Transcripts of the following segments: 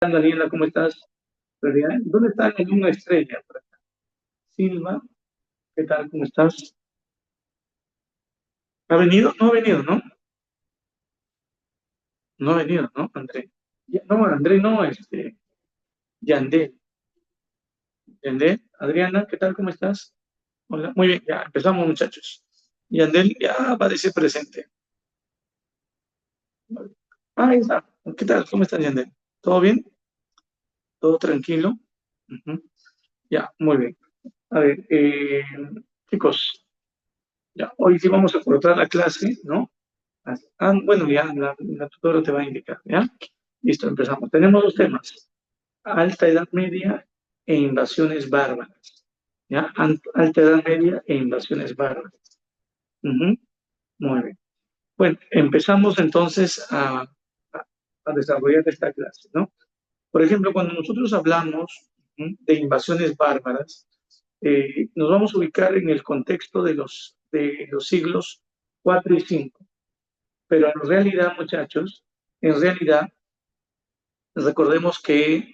Daniela, ¿cómo estás? ¿Dónde está la luna estrella? Por acá. Silva, ¿qué tal? ¿Cómo estás? ¿Ha venido? No ha venido, ¿no? No ha venido, ¿no, André? No, André, no, Yandel. Yandel, Adriana, ¿qué tal? ¿Cómo estás? Hola, muy bien, ya empezamos, muchachos. Yandel ya va a decir presente. Ah, ahí está. ¿Qué tal? ¿Cómo estás, Yandel? ¿Todo bien? ¿Todo tranquilo? Ujú. Ya, muy bien. A ver, chicos, ya, hoy sí vamos a cortar la clase, ¿no? Bueno, ya la tutora te va a indicar, ¿ya? Listo, empezamos. Tenemos dos temas, alta edad media e invasiones bárbaras, ¿ya? Alta edad media e invasiones bárbaras. Ujú, muy bien. Bueno, empezamos entonces a desarrollar esta clase, ¿no? Por ejemplo, cuando nosotros hablamos de invasiones bárbaras, nos vamos a ubicar en el contexto de los siglos 4 y 5. Pero en realidad, muchachos, en realidad, recordemos que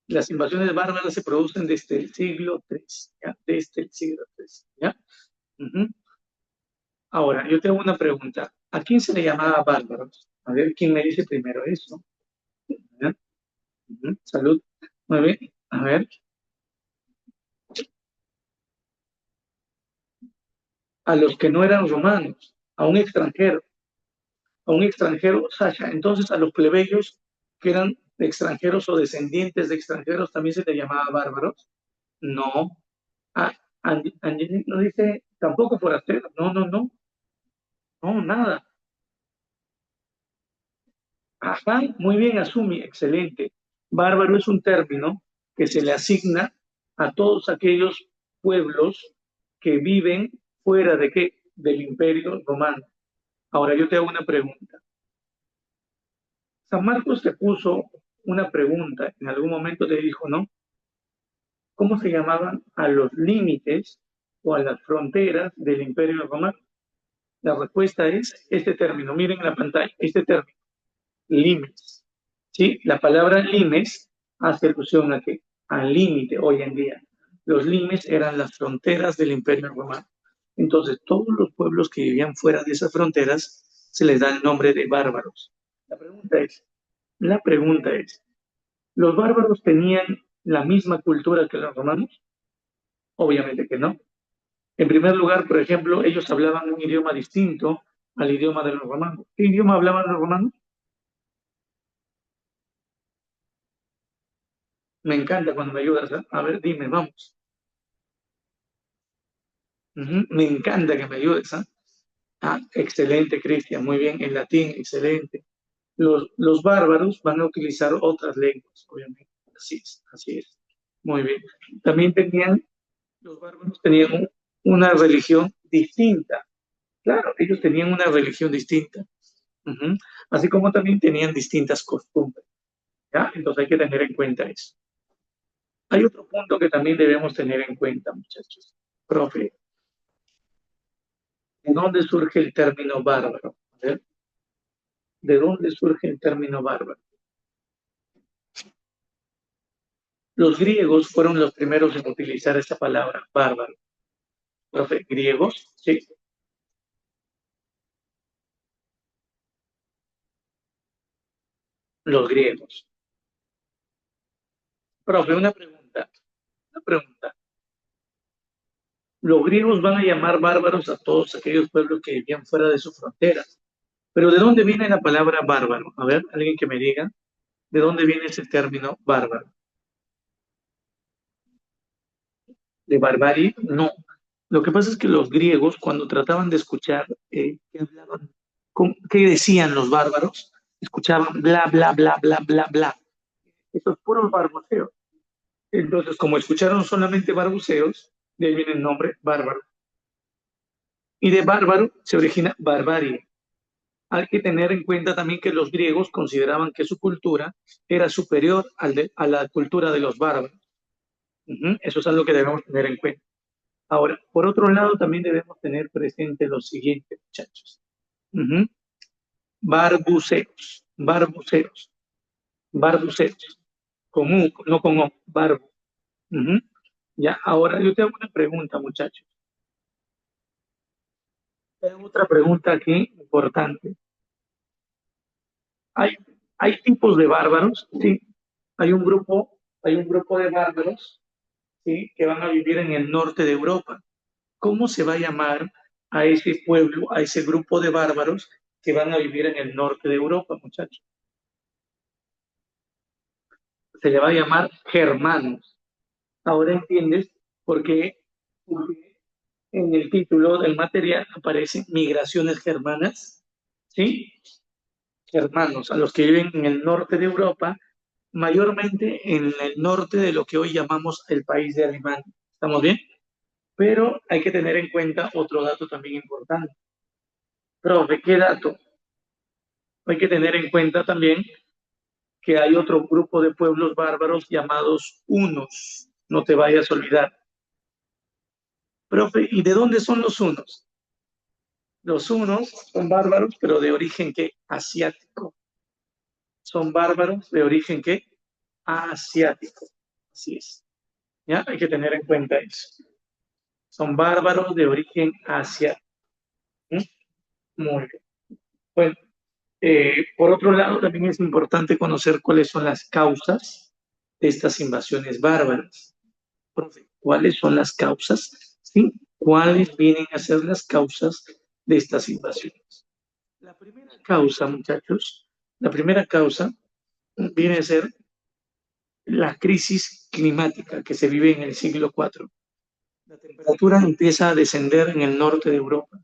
las invasiones bárbaras se producen desde el siglo III, ¿ya? Desde el siglo III, ¿ya? Ujú. Ahora, yo tengo una pregunta. ¿A quién se le llamaba bárbaros? A ver, ¿quién me dice primero eso? ¿Ya? Ujú. Salud. Muy bien. A ver, a los que no eran romanos, a un extranjero, Sasha. Entonces, a los plebeyos que eran extranjeros o descendientes de extranjeros también se les llamaba bárbaros. No. Ah, Angelique no dice tampoco forastero. No, no, no, no, nada. Ajá, muy bien, Asumi, excelente. Bárbaro es un término que se le asigna a todos aquellos pueblos que viven fuera de qué, del Imperio Romano. Ahora yo te hago una pregunta. San Marcos te puso una pregunta, en algún momento te dijo, ¿no? ¿Cómo se llamaban a los límites o a las fronteras del Imperio Romano? La respuesta es este término. Miren en la pantalla, este término, limes. ¿Sí? La palabra limes hace alusión a que al límite hoy en día. Los limes eran las fronteras del Imperio Romano. Entonces, todos los pueblos que vivían fuera de esas fronteras se les da el nombre de bárbaros. La pregunta es, la pregunta es, ¿los bárbaros tenían la misma cultura que los romanos? Obviamente que no. En primer lugar, por ejemplo, ellos hablaban un idioma distinto al idioma de los romanos. ¿Qué idioma hablaban los romanos? Me encanta cuando me ayudas. A ver, dime, vamos. Ujú, me encanta que me ayudes. Excelente, Cristian. Muy bien. En latín, excelente. Los bárbaros van a utilizar otras lenguas, obviamente. Así es, así es. Muy bien. También los bárbaros tenían una religión distinta. Claro, ellos tenían una religión distinta. Ujú. Así como también tenían distintas costumbres. ¿Ya? Entonces hay que tener en cuenta eso. Hay otro punto que también debemos tener en cuenta, muchachos. Profe, ¿de dónde surge el término bárbaro? A ver, ¿de dónde surge el término bárbaro? Los griegos fueron los primeros en utilizar esta palabra, bárbaro. Profe, ¿griegos? Sí, los griegos. Profe, una pregunta. Los griegos van a llamar bárbaros a todos aquellos pueblos que vivían fuera de sus fronteras. Pero ¿de dónde viene la palabra bárbaro? A ver, alguien que me diga, ¿de dónde viene ese término bárbaro? ¿De barbarie? No. Lo que pasa es que los griegos, cuando trataban de escuchar qué hablaban, qué decían los bárbaros, escuchaban bla, bla, bla, bla, bla, bla. Esos puros barbuceos. Entonces, como escucharon solamente barbuceos, de ahí viene el nombre bárbaro. Y de bárbaro se origina barbarie. Hay que tener en cuenta también que los griegos consideraban que su cultura era superior a la cultura de los bárbaros. Eso es algo que debemos tener en cuenta. Ahora, por otro lado, también debemos tener presente lo siguiente, muchachos. Ujú. Barbuceos, barbuceos, barbuceos. Con U, no con O, barbu. Ujú. Ya, ahora yo te hago una pregunta, muchachos. Te hago otra pregunta aquí importante. Hay, hay tipos de bárbaros, sí. Hay un grupo de bárbaros, sí, que van a vivir en el norte de Europa. ¿Cómo se va a llamar a ese pueblo, a ese grupo de bárbaros que van a vivir en el norte de Europa, muchachos? Se le va a llamar germanos. Ahora entiendes por qué en el título del material aparecen migraciones germanas, ¿sí? Germanos, a los que viven en el norte de Europa, mayormente en el norte de lo que hoy llamamos el país de Alemania. ¿Estamos bien? Pero hay que tener en cuenta otro dato también importante. Profe, ¿qué dato? Hay que tener en cuenta también que hay otro grupo de pueblos bárbaros llamados hunos. No te vayas a olvidar. Profe, ¿y de dónde son los hunos? Los hunos son bárbaros, pero de origen ¿qué? Asiático. Son bárbaros de origen ¿qué? Asiático. Así es. ¿Ya? Hay que tener en cuenta eso. Son bárbaros de origen asiático. ¿Mm? Muy bien. Bueno, por otro lado, también es importante conocer cuáles son las causas de estas invasiones bárbaras. Profe, ¿cuáles son las causas? ¿Sí? ¿Cuáles vienen a ser las causas de estas invasiones? La primera causa, muchachos, la primera causa viene a ser la crisis climática que se vive en el siglo IV. La temperatura empieza a descender en el norte de Europa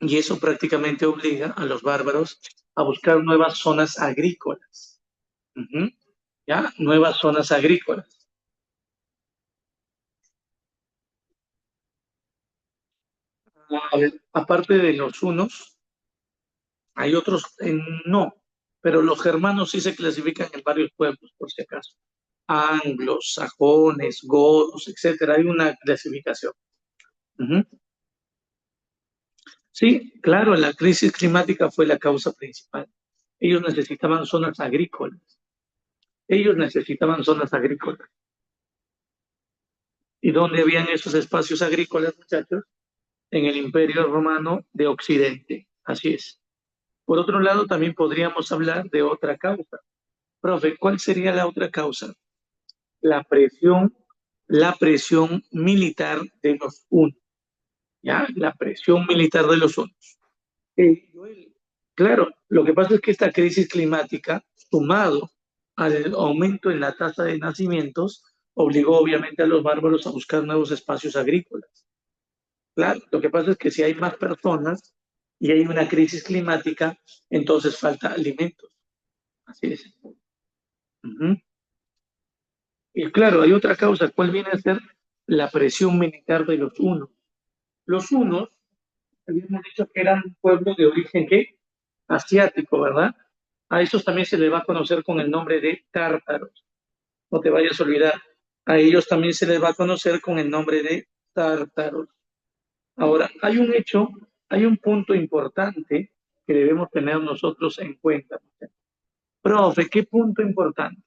y eso prácticamente obliga a los bárbaros a buscar nuevas zonas agrícolas. Ujú. ¿Ya? Nuevas zonas agrícolas. A ver, aparte de los hunos, hay otros, no, pero los germanos sí se clasifican en varios pueblos, por si acaso. Anglos, sajones, godos, etcétera. Hay una clasificación. Ujú. Sí, claro, la crisis climática fue la causa principal. Ellos necesitaban zonas agrícolas. Ellos necesitaban zonas agrícolas. ¿Y dónde habían esos espacios agrícolas, muchachos? En el Imperio Romano de Occidente. Así es. Por otro lado, también podríamos hablar de otra causa. Profe, ¿cuál sería la otra causa? La presión, la presión militar de los hunos. ¿Ya? La presión militar de los hunos. Joel, claro, lo que pasa es que esta crisis climática, sumado al aumento en la tasa de nacimientos, obligó obviamente a los bárbaros a buscar nuevos espacios agrícolas. Claro, lo que pasa es que si hay más personas y hay una crisis climática, entonces falta alimentos. Así es. Ujú. Y claro, hay otra causa. ¿Cuál viene a ser la presión militar de los hunos? Los hunos, habíamos dicho que eran un pueblo de origen ¿qué? Asiático, ¿verdad? A esos también se les va a conocer con el nombre de tártaros. No te vayas a olvidar. A ellos también se les va a conocer con el nombre de tártaros. Ahora, hay un punto importante que debemos tener nosotros en cuenta. Profe, ¿qué punto importante?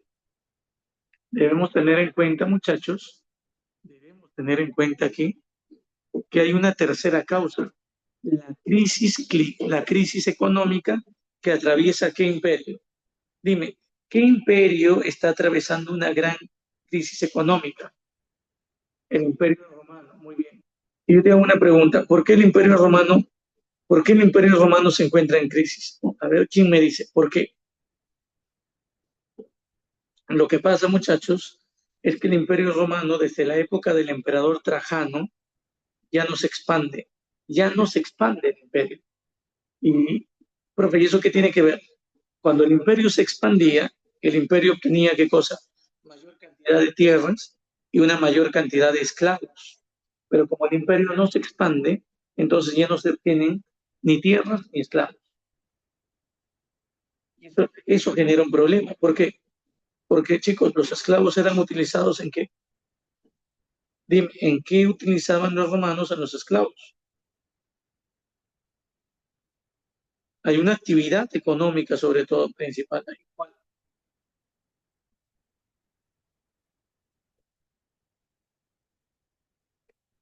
Debemos tener en cuenta, muchachos, debemos tener en cuenta aquí que hay una tercera causa, la crisis económica que atraviesa qué imperio. Dime, ¿qué imperio está atravesando una gran crisis económica? El Imperio Romano, muy bien. Y yo te hago una pregunta, por qué el Imperio Romano se encuentra en crisis? A ver, ¿quién me dice? ¿Por qué? Lo que pasa, muchachos, es que el Imperio Romano, desde la época del emperador Trajano, ya no se expande, ya no se expande el imperio. Y, profe, ¿y eso qué tiene que ver? Cuando el imperio se expandía, el imperio obtenía qué cosa? Mayor cantidad de tierras y una mayor cantidad de esclavos. Pero como el imperio no se expande, entonces ya no se obtienen ni tierras ni esclavos. Y eso genera un problema. ¿Por qué? Porque, chicos, los esclavos eran utilizados en qué? Dime, ¿en qué utilizaban los romanos a los esclavos? Hay una actividad económica, sobre todo, principal. ¿Cuál?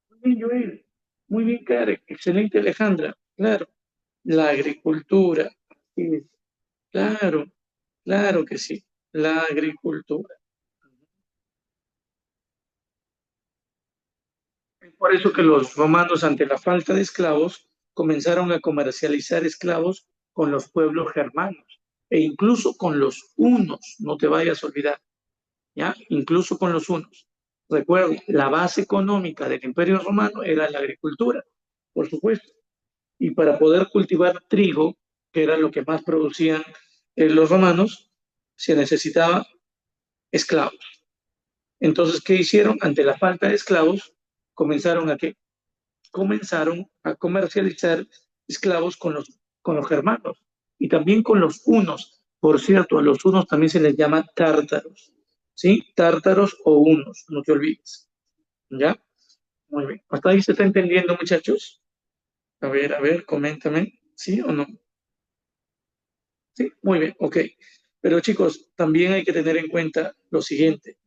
Muy bien, Joel. Muy bien, Karen. Excelente, Alejandra. Claro. La agricultura. Sí, claro, claro que sí. La agricultura. Es por eso que los romanos, ante la falta de esclavos, comenzaron a comercializar esclavos con los pueblos germanos e incluso con los hunos, no te vayas a olvidar, ¿ya? Incluso con los hunos. Recuerda, la base económica del Imperio Romano era la agricultura, por supuesto, y para poder cultivar trigo, que era lo que más producían los romanos, se necesitaba esclavos. Entonces, ¿qué hicieron? Ante la falta de esclavos, comenzaron a qué? Comenzaron a comercializar esclavos con los germanos y también con los hunos. Por cierto, a los hunos también se les llama tártaros, ¿sí? Tártaros o hunos, no te olvides, ¿ya? Muy bien. ¿Hasta ahí se está entendiendo, muchachos? A ver, coméntame, ¿sí o no? Sí, muy bien, ok. Pero chicos, también hay que tener en cuenta lo siguiente.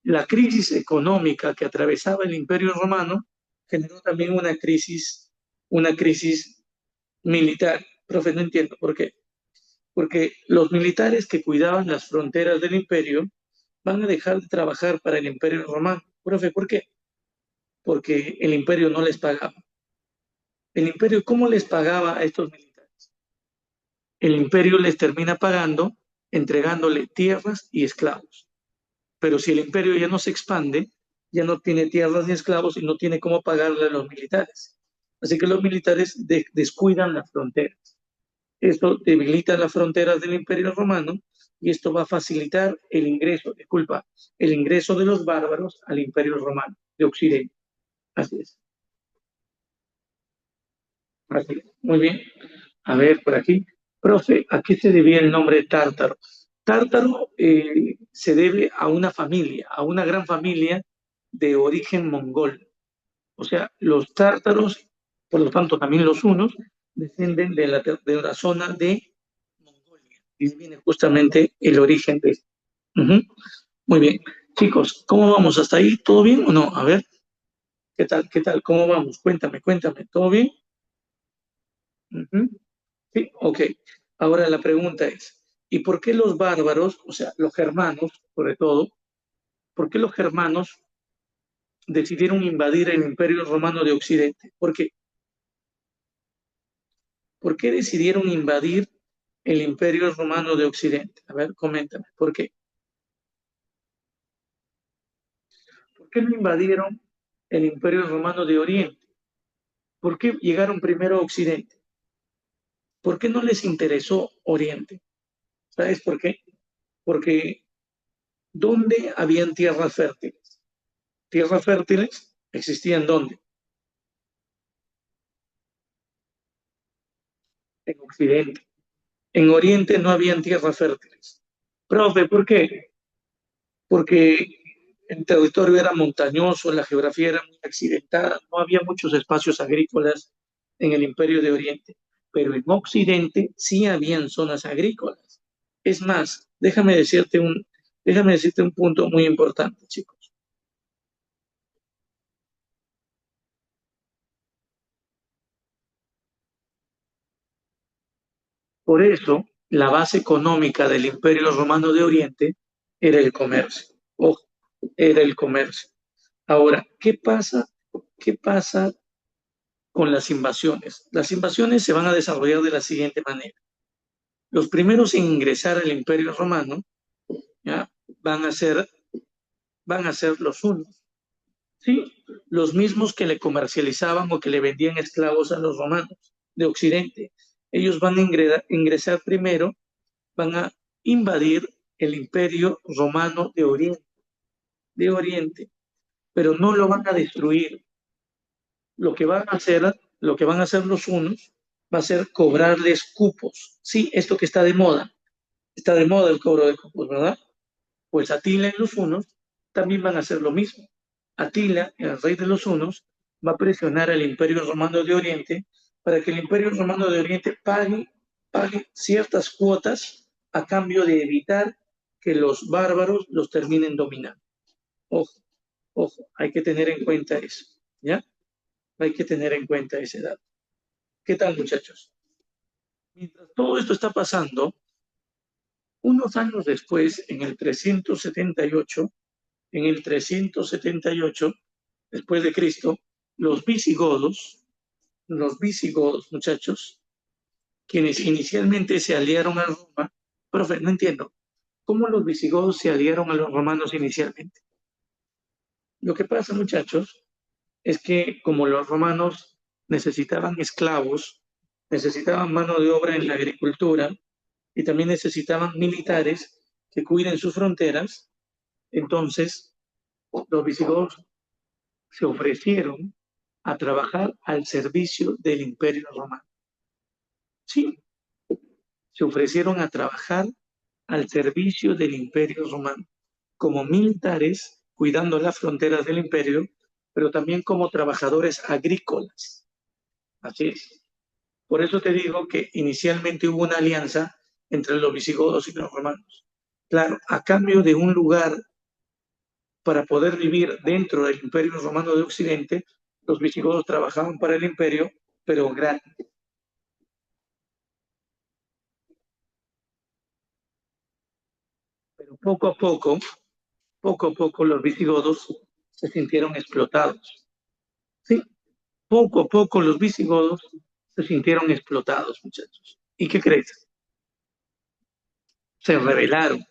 La crisis económica que atravesaba el Imperio Romano generó también una crisis militar. Profe, no entiendo por qué. Porque los militares que cuidaban las fronteras del imperio van a dejar de trabajar para el Imperio Romano. Profe, ¿por qué? Porque el imperio no les pagaba. El imperio, ¿cómo les pagaba a estos militares? El imperio les termina pagando entregándole tierras y esclavos. Pero si el imperio ya no se expande, ya no tiene tierras ni esclavos y no tiene cómo pagarle a los militares. Así que los militares descuidan las fronteras. Esto debilita las fronteras del Imperio Romano y esto va a facilitar el ingreso, disculpa, el ingreso de los bárbaros al Imperio Romano de Occidente. Así es, así es. Muy bien. A ver, por aquí. Profe, ¿a qué se debía el nombre de Tártaro? Tártaro se debe a una familia, a una gran familia de origen mongol. O sea, los tártaros, por lo tanto también los hunos, descienden de la zona de Mongolia. Y viene justamente el origen de esto. Ujú. Muy bien. Chicos, ¿cómo vamos? ¿Hasta ahí? ¿Todo bien o no? A ver, ¿qué tal? ¿Qué tal? ¿Cómo vamos? Cuéntame, cuéntame. ¿Todo bien? Ujú. Sí, ok. Ahora la pregunta es, ¿y por qué los bárbaros, o sea, los germanos, sobre todo, por qué los germanos decidieron invadir el Imperio Romano de Occidente? ¿Por qué decidieron invadir el Imperio Romano de Occidente? A ver, coméntame, ¿por qué? ¿Por qué no invadieron el Imperio Romano de Oriente? ¿Por qué llegaron primero a Occidente? ¿Por qué no les interesó Oriente? ¿Sabes por qué? Porque ¿dónde habían tierras fértiles? Tierras fértiles existían ¿dónde? En Occidente. En Oriente no habían tierras fértiles. Profe, ¿por qué? Porque el territorio era montañoso, la geografía era muy accidentada, no había muchos espacios agrícolas en el Imperio de Oriente, pero en Occidente sí habían zonas agrícolas. Es más, déjame decirte un punto muy importante, chicos. Por eso, la base económica del Imperio Romano de Oriente era el comercio. Ojo, era el comercio. Ahora, ¿qué pasa con las invasiones? Las invasiones se van a desarrollar de la siguiente manera. Los primeros en ingresar al Imperio Romano, ¿ya? Van a ser, van a ser los hunos, ¿sí? Los mismos que le comercializaban o que le vendían esclavos a los romanos de Occidente. Ellos van a ingresar primero, van a invadir el Imperio Romano de Oriente, pero no lo van a destruir. Lo que van a hacer, lo que van a hacer los hunos va a ser cobrarles cupos. Sí, esto que está de moda el cobro de cupos, ¿verdad? Pues Atila y los hunos también van a hacer lo mismo. Atila, el rey de los hunos, va a presionar al Imperio Romano de Oriente para que el Imperio Romano de Oriente pague ciertas cuotas a cambio de evitar que los bárbaros los terminen dominando. Ojo, ojo, hay que tener en cuenta eso, ¿ya? Hay que tener en cuenta ese dato. ¿Qué tal, muchachos? Mientras todo esto está pasando, unos años después, en el 378 después de Cristo, los visigodos, muchachos, quienes inicialmente se aliaron a Roma, profe, no entiendo, ¿cómo los visigodos se aliaron a los romanos inicialmente? Lo que pasa, muchachos, es que como los romanos necesitaban esclavos, necesitaban mano de obra en la agricultura y también necesitaban militares que cuiden sus fronteras, entonces los visigodos se ofrecieron a trabajar al servicio del Imperio Romano. Sí, se ofrecieron a trabajar al servicio del Imperio Romano, como militares cuidando las fronteras del imperio, pero también como trabajadores agrícolas. Así es. Por eso te digo que inicialmente hubo una alianza entre los visigodos y los romanos. Claro, a cambio de un lugar para poder vivir dentro del Imperio Romano de Occidente, los visigodos trabajaban para el imperio, pero gratis. Pero poco a poco los visigodos se sintieron explotados. Sí, poco a poco los visigodos se sintieron explotados, muchachos. ¿Y qué crees? Se rebelaron,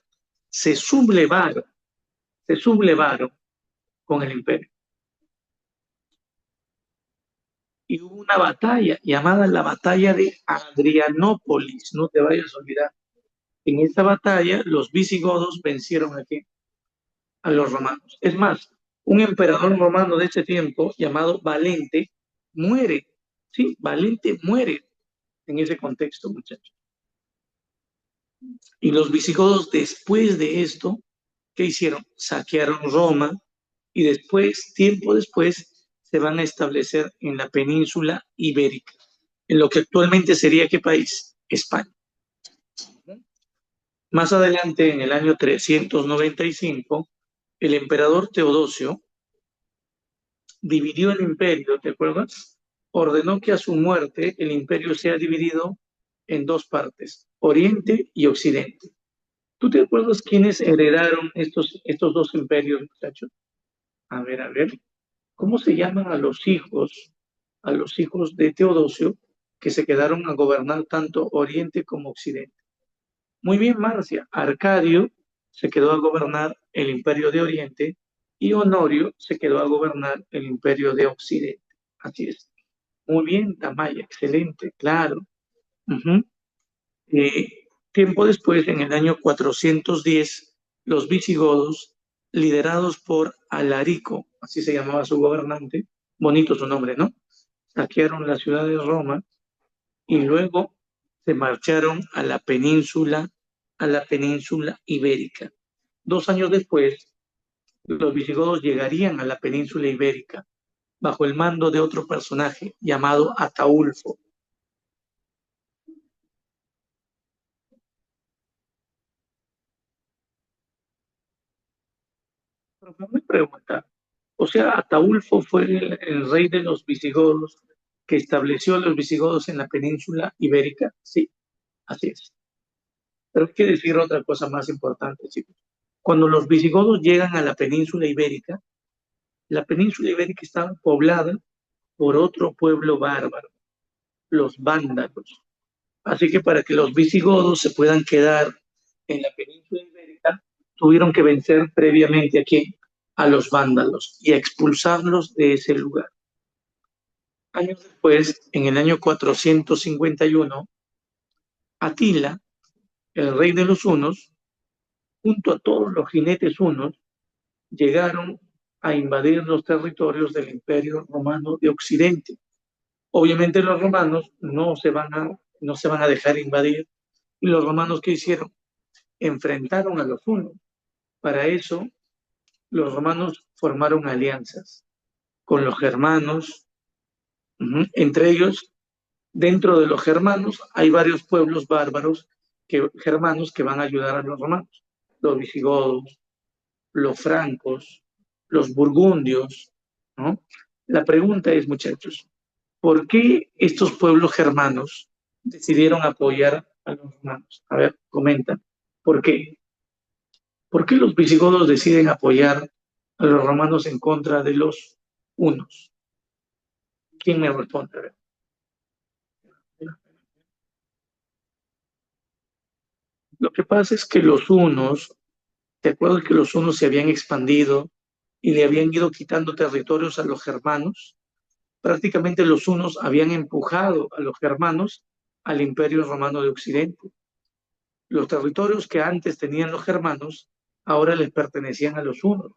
se sublevaron, se sublevaron con el imperio. Y hubo una batalla llamada la batalla de Adrianópolis, no te vayas a olvidar. En esta batalla los visigodos vencieron aquí a los romanos. Es más, un emperador romano de ese tiempo llamado Valente muere, sí, Valente muere en ese contexto, muchachos. Y los visigodos después de esto, ¿qué hicieron? Saquearon Roma y después, tiempo después, se van a establecer en la península ibérica, en lo que actualmente sería ¿qué país? España. Más adelante, en el año 395, el emperador Teodosio dividió el imperio, ¿te acuerdas? Ordenó que a su muerte el imperio sea dividido en dos partes, Oriente y Occidente. ¿Tú te acuerdas quiénes heredaron estos dos imperios, muchachos? A ver, ¿cómo se llaman a los hijos de Teodosio que se quedaron a gobernar tanto Oriente como Occidente? Muy bien, Marcia. Arcadio se quedó a gobernar el imperio de Oriente y Honorio se quedó a gobernar el imperio de Occidente. Así es. Muy bien, Tamaya, excelente, claro. Ujú. Tiempo después, en el año 410, los visigodos, liderados por Alarico, así se llamaba su gobernante, bonito su nombre, ¿no? Saquearon la ciudad de Roma y luego se marcharon a la península ibérica. 2 años después, los visigodos llegarían a la península ibérica bajo el mando de otro personaje llamado Ataulfo. Pero me pregunta, o sea, Ataulfo fue el rey de los visigodos que estableció a los visigodos en la península ibérica. Sí, así es. Pero hay que decir otra cosa más importante, chicos. Cuando los visigodos llegan a la península ibérica estaba poblada por otro pueblo bárbaro, los vándalos. Así que para que los visigodos se puedan quedar en la península ibérica, tuvieron que vencer previamente aquí a los vándalos y a expulsarlos de ese lugar. Años después, en el año 451, Atila, el rey de los hunos, junto a todos los jinetes hunos, llegaron a invadir los territorios del Imperio Romano de Occidente. Obviamente los romanos no se van a dejar invadir. ¿Y los romanos qué hicieron? Enfrentaron a los hunos. Para eso, los romanos formaron alianzas con los germanos, entre ellos Dentro de los germanos hay varios pueblos bárbaros germanos que van a ayudar a los romanos. Los visigodos, los francos, los burgundios, ¿no? La pregunta es, muchachos, ¿por qué estos pueblos germanos decidieron apoyar a los romanos? A ver, comenta. ¿Por qué? ¿Por qué los visigodos deciden apoyar a los romanos en contra de los hunos? ¿Quién me responde? A ver. Lo que pasa es que los hunos, ¿te acuerdas que los hunos se habían expandido y le habían ido quitando territorios a los germanos? Prácticamente los hunos habían empujado a los germanos al Imperio Romano de Occidente. Los territorios que antes tenían los germanos ahora les pertenecían a los hunos.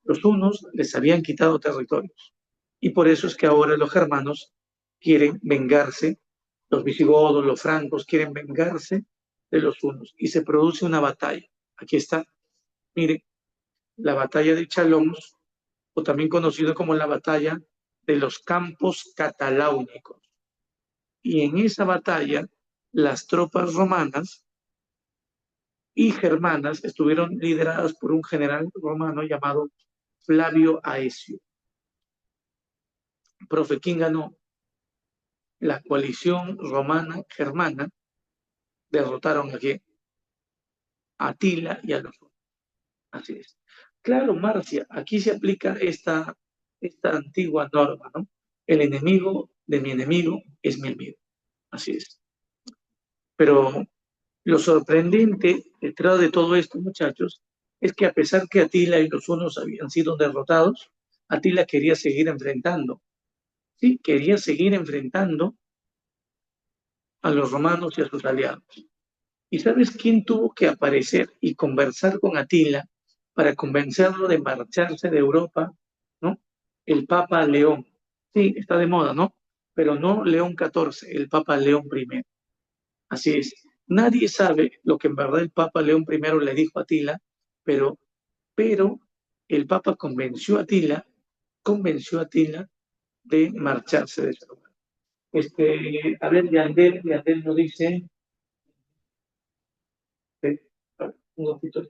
Los hunos les habían quitado territorios. Y por eso es que ahora los germanos quieren vengarse, los visigodos, los francos quieren vengarse de los hunos. Y se produce una batalla. Aquí está, mire, la batalla de Chalons, o también conocido como la batalla de los campos cataláunicos. Y en esa batalla, las tropas romanas y germanas estuvieron lideradas por un general romano llamado Flavio Aesio. Profe, ¿quién ganó? La coalición romana-germana derrotaron aquí a Atila y a los otros. Así es. Claro, Marcia, aquí se aplica esta antigua norma, ¿no? El enemigo de mi enemigo es mi amigo. Así es. Pero lo sorprendente detrás de todo esto, muchachos, es que a pesar que Atila y los hunos habían sido derrotados, Atila quería seguir enfrentando, sí, quería seguir enfrentando a los romanos y a sus aliados. ¿Y sabes quién tuvo que aparecer y conversar con Atila para convencerlo de marcharse de Europa? ¿No? El Papa León. Sí, está de moda, ¿no? Pero no León XIV, el Papa León I. Así es. Nadie sabe lo que en verdad el Papa León I le dijo a Atila, pero el Papa convenció a Atila de marcharse de ese lugar. A ver, Yandel nos dice, un poquito,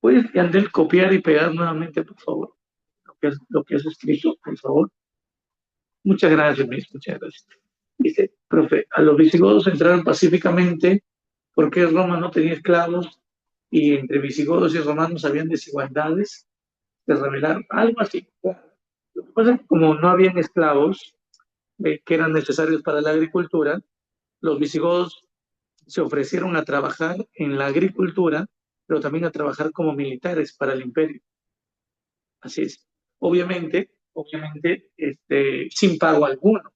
¿puedes, Yandel, copiar y pegar nuevamente, por favor, lo que has escrito, por favor? Muchas gracias, muchas gracias. Dice, profe, a los visigodos entraron pacíficamente porque Roma no tenía esclavos y entre visigodos y romanos habían desigualdades, se revelaron, algo así. Lo que pasa es que como no habían esclavos que eran necesarios para la agricultura, los visigodos se ofrecieron a trabajar en la agricultura, pero también a trabajar como militares para el imperio. Así es. Obviamente, sin pago alguno,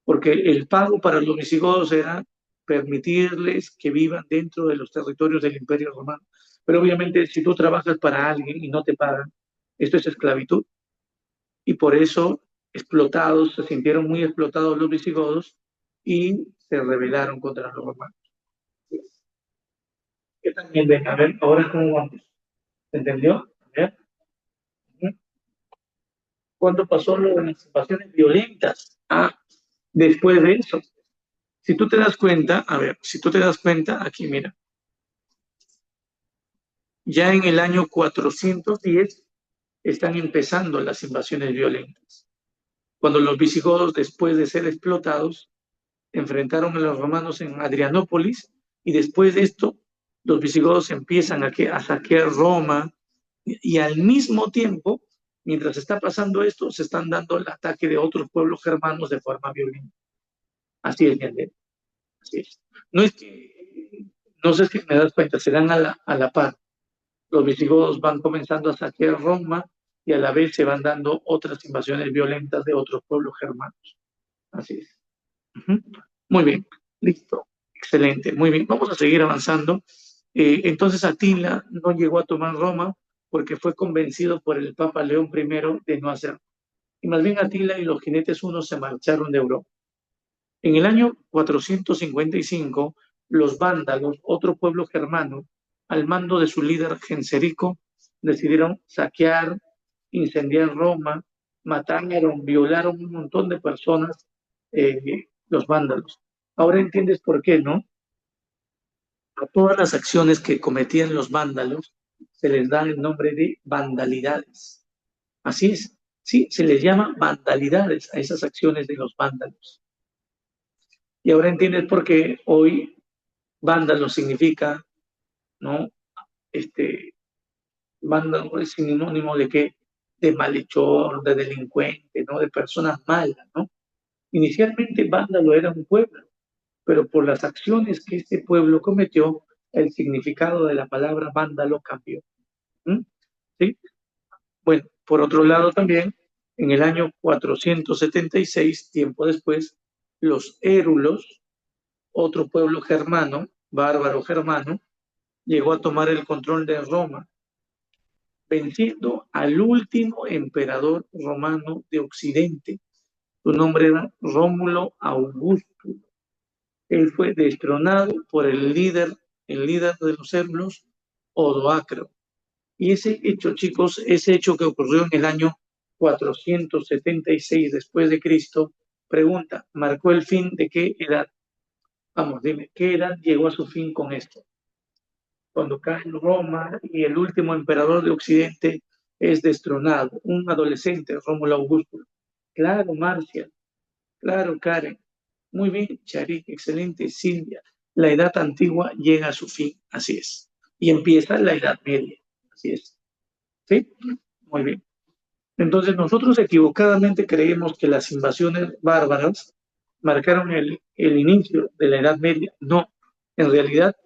porque el pago para los visigodos era permitirles que vivan dentro de los territorios del Imperio Romano. Pero obviamente, si tú trabajas para alguien y no te pagan, esto es esclavitud. Y por eso, explotados, se sintieron muy explotados los visigodos y se rebelaron contra los romanos. Que también ven, a ver, ahora cómo vamos. ¿Se entendió? A ver. ¿Cuándo pasó lo de las invasiones violentas? Ah, después de eso. Si tú te das cuenta, a ver, si tú te das cuenta, aquí mira, ya en el año 410 están empezando las invasiones violentas. Cuando los visigodos, después de ser explotados, enfrentaron a los romanos en Adrianópolis y después de esto, los visigodos empiezan a saquear Roma y al mismo tiempo, mientras está pasando esto, se están dando el ataque de otros pueblos germanos de forma violenta. Así es, Yandel. Así es. No es que, no sé si me das cuenta, se dan a la par. Los visigodos van comenzando a saquear Roma y a la vez se van dando otras invasiones violentas de otros pueblos germanos. Así es. Ujú. Muy bien, listo. Excelente, muy bien. Vamos a seguir avanzando. Entonces Atila no llegó a tomar Roma porque fue convencido por el Papa León I de no hacerlo. Y más bien Atila y los jinetes unos se marcharon de Europa. En el año 455, los vándalos, otro pueblo germano, al mando de su líder Genserico, decidieron saquear, incendiar Roma, mataron, violaron un montón de personas los vándalos. Ahora entiendes por qué, ¿no? A todas las acciones que cometían los vándalos se les da el nombre de vandalidades. Así es, sí, se les llama vandalidades a esas acciones de los vándalos. Y ahora entiendes por qué hoy vándalo significa, ¿no? Este, vándalo es sinónimo de qué, de malhechor, de delincuente, ¿no? De personas malas, ¿no? Inicialmente vándalo era un pueblo, pero por las acciones que este pueblo cometió, el significado de la palabra vándalo cambió. ¿Mm? ¿Sí? Bueno, por otro lado también, en el año 476, tiempo después, los érulos, otro pueblo germano, bárbaro germano, llegó a tomar el control de Roma, venciendo al último emperador romano de Occidente. Su nombre era Rómulo Augusto. Él fue destronado por el líder de los érulos, Odoacro. Y ese hecho, chicos, ese hecho que ocurrió en el año 476 después de Cristo, pregunta, ¿marcó el fin de qué edad? Vamos, dime, ¿qué edad llegó a su fin con esto? Cuando cae Roma y el último emperador de Occidente es destronado, un adolescente, Rómulo Augusto. Claro, Marcia, claro, Karen. Muy bien, Charik, excelente, Silvia. La edad antigua llega a su fin, así es. Y empieza la edad media, así es. ¿Sí? Muy bien. Entonces nosotros equivocadamente creemos que las invasiones bárbaras marcaron el inicio de la Edad Media. No, en realidad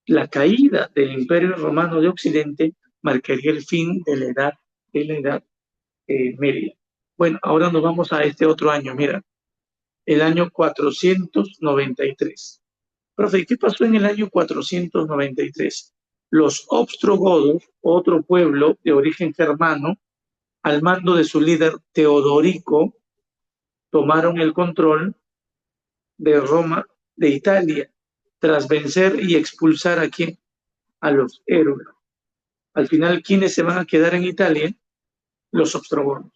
la caída del Imperio Romano de Occidente marcaría el fin de la edad Media. Bueno, ahora nos vamos a este otro año, mira, el año 493. Profe, ¿qué pasó en el año 493? Los ostrogodos, otro pueblo de origen germano, al mando de su líder Teodorico, tomaron el control de Roma, de Italia, tras vencer y expulsar a quién, a los héroes. Al final, ¿quiénes se van a quedar en Italia? Los ostrogonos.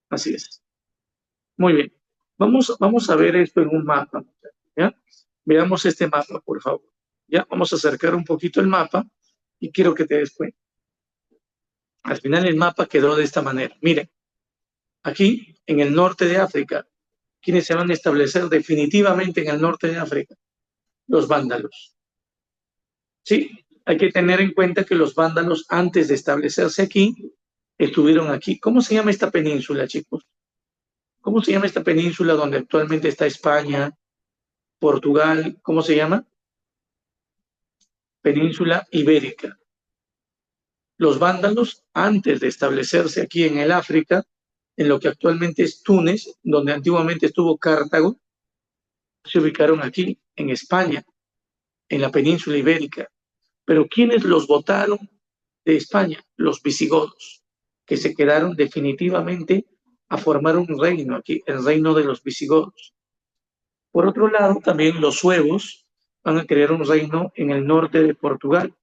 Así es. Muy bien. Vamos a ver esto en un mapa. ¿Ya? Veamos este mapa, por favor. Ya, vamos a acercar un poquito el mapa y quiero que te des cuenta. Al final el mapa quedó de esta manera. Miren, aquí en el norte de África, ¿quiénes se van a establecer definitivamente en el norte de África? Los vándalos. Sí, hay que tener en cuenta que los vándalos, antes de establecerse aquí, estuvieron aquí. ¿Cómo se llama esta península, chicos? ¿Cómo se llama esta península donde actualmente está España, Portugal? ¿Cómo se llama? Península Ibérica. Los vándalos, antes de establecerse aquí en el África, en lo que actualmente es Túnez, donde antiguamente estuvo Cartago, se ubicaron aquí, en España, en la península ibérica. Pero ¿quiénes los votaron de España? Los visigodos, que se quedaron definitivamente a formar un reino aquí, el reino de los visigodos. Por otro lado, también los suevos van a crear un reino en el norte de Portugal.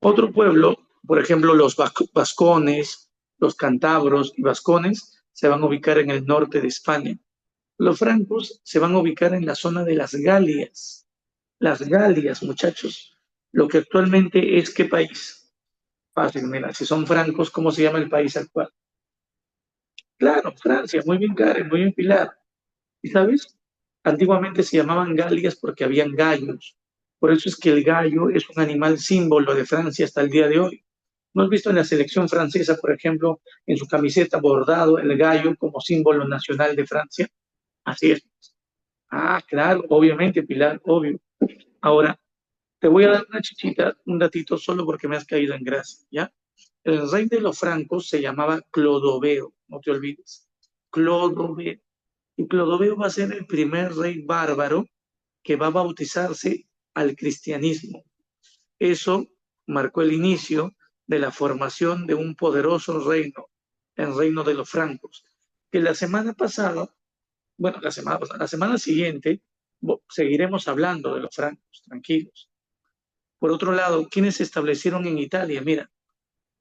Otro pueblo, por ejemplo, los vascones, los cántabros y vascones, se van a ubicar en el norte de España. Los francos se van a ubicar en la zona de las Galias. Las Galias, muchachos. Lo que actualmente es, ¿qué país? Fácil, mira, si son francos, ¿cómo se llama el país actual? Claro, Francia, muy bien, Karen, muy bien, Pilar. ¿Y sabes? Antiguamente se llamaban Galias porque habían gallos. Por eso es que el gallo es un animal símbolo de Francia hasta el día de hoy. ¿No has visto en la selección francesa, por ejemplo, en su camiseta bordado el gallo como símbolo nacional de Francia? Así es. Ah, claro, obviamente, Pilar, obvio. Ahora, te voy a dar una chichita, un datito solo porque me has caído en gracia, ¿ya? El rey de los francos se llamaba Clodoveo, no te olvides. Clodoveo. Y Clodoveo va a ser el primer rey bárbaro que va a bautizarse al cristianismo. Eso marcó el inicio de la formación de un poderoso reino, el reino de los francos, que la semana pasada, bueno, la semana siguiente, seguiremos hablando de los francos, tranquilos. Por otro lado, ¿quiénes se establecieron en Italia? Mira,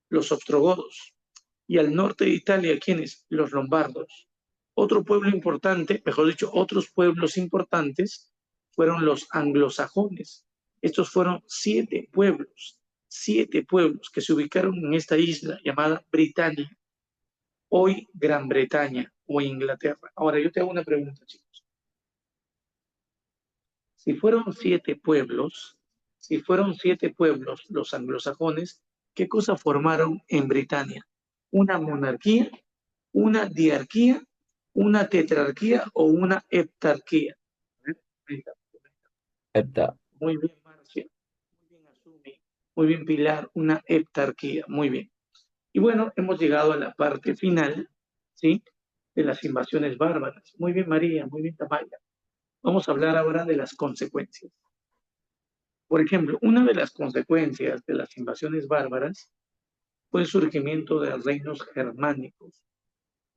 los ostrogodos. Y al norte de Italia, ¿quiénes? Los lombardos. Otro pueblo importante, mejor dicho, otros pueblos importantes fueron los anglosajones. Estos fueron siete pueblos que se ubicaron en esta isla llamada Britania, hoy Gran Bretaña o Inglaterra. Ahora yo te hago una pregunta, chicos. Si fueron siete pueblos los anglosajones, ¿qué cosa formaron en Britania? ¿Una monarquía, una diarquía, una tetrarquía o una heptarquía? Hepta. Muy bien, Marcia. Muy bien, Azumi. Muy bien, Pilar. Una heptarquía. Muy bien. Y bueno, hemos llegado a la parte final, ¿sí? De las invasiones bárbaras. Muy bien, María. Muy bien, Tamaya. Vamos a hablar ahora de las consecuencias. Por ejemplo, una de las consecuencias de las invasiones bárbaras fue el surgimiento de reinos germánicos.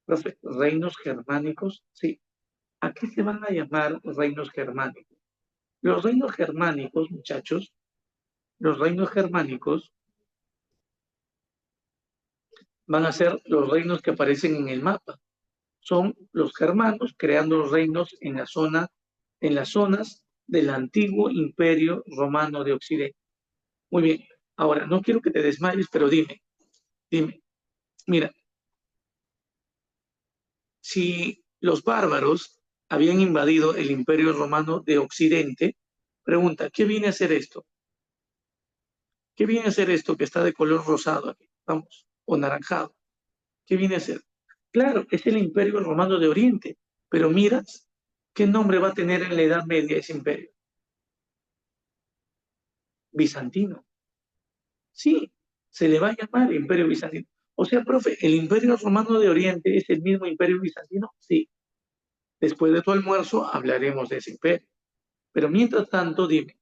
Profe, reinos germánicos, sí. ¿A qué se van a llamar reinos germánicos? Los reinos germánicos, muchachos, los reinos germánicos van a ser los reinos que aparecen en el mapa. Son los germanos creando los reinos en las zonas del antiguo imperio romano de Occidente. Muy bien. Ahora, no quiero que te desmayes, pero dime, mira, si los bárbaros habían invadido el imperio romano de Occidente, pregunta, ¿qué viene a hacer esto? ¿Qué viene a hacer esto que está de color rosado aquí? Vamos, o naranjado. ¿Qué viene a ser? Claro, es el Imperio Romano de Oriente, pero miras qué nombre va a tener en la Edad Media ese imperio. Bizantino. Sí, se le va a llamar Imperio Bizantino. O sea, profe, ¿el Imperio Romano de Oriente es el mismo Imperio Bizantino? Sí. Después de tu almuerzo hablaremos de ese imperio. Pero mientras tanto, dime,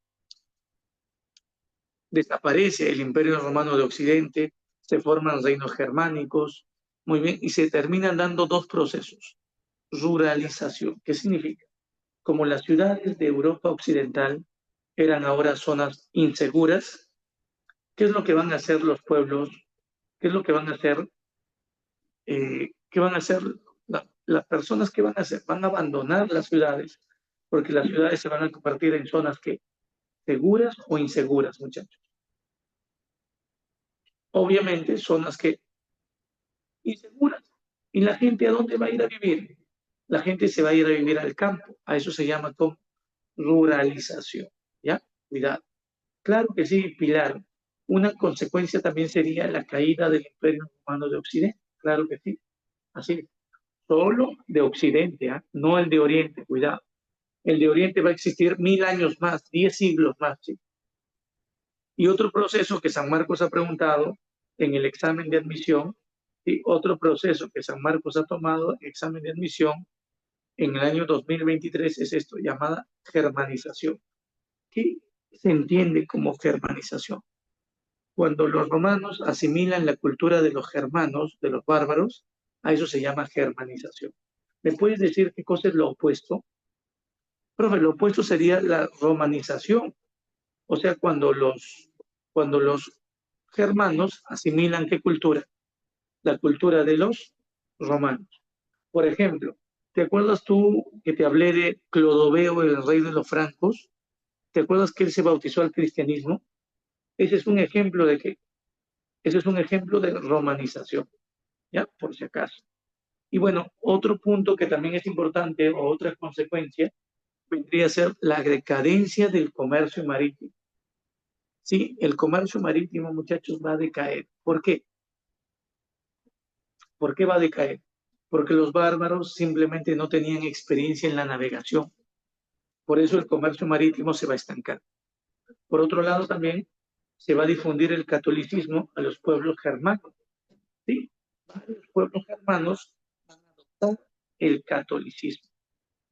desaparece el Imperio Romano de Occidente, se forman reinos germánicos, muy bien, y se terminan dando dos procesos. Ruralización, ¿qué significa? Como las ciudades de Europa Occidental eran ahora zonas inseguras, ¿qué es lo que van a hacer los pueblos? ¿Qué es lo que van a hacer? ¿Qué van a hacer las personas? ¿Qué van a hacer? Van a abandonar las ciudades, porque las ciudades se van a convertir en zonas que seguras o inseguras, muchachos. Obviamente, zonas que inseguras. ¿Y la gente a dónde va a ir a vivir? La gente se va a ir a vivir al campo. A eso se llama como ruralización. ¿Ya? Cuidado. Claro que sí, Pilar. Una consecuencia también sería la caída del Imperio Romano de Occidente. Claro que sí. Así. Solo de Occidente, ¿eh? No el de Oriente. Cuidado. El de Oriente va a existir 1000 años más, 10 siglos más. ¿Sí? Y otro proceso que San Marcos ha preguntado en el examen de admisión, y otro proceso que San Marcos ha tomado en el examen de admisión en el año 2023 es esto, llamada germanización. ¿Qué se entiende como germanización? Cuando los romanos asimilan la cultura de los germanos, de los bárbaros, a eso se llama germanización. ¿Me puedes decir qué cosa es lo opuesto? Profe, lo opuesto sería la romanización. O sea, cuando los germanos asimilan qué cultura, la cultura de los romanos. Por ejemplo, ¿te acuerdas tú que te hablé de Clodoveo, el rey de los francos? ¿Te acuerdas que él se bautizó al cristianismo? Ese es un ejemplo de que, ese es un ejemplo de romanización, ¿ya? Por si acaso. Y bueno, otro punto que también es importante o otra consecuencia vendría a ser la decadencia del comercio marítimo. Sí, el comercio marítimo, muchachos, va a decaer. ¿Por qué? ¿Por qué va a decaer? Porque los bárbaros simplemente no tenían experiencia en la navegación. Por eso el comercio marítimo se va a estancar. Por otro lado, también se va a difundir el catolicismo a los pueblos germanos. ¿Sí? Varios pueblos germanos van a adoptar el catolicismo.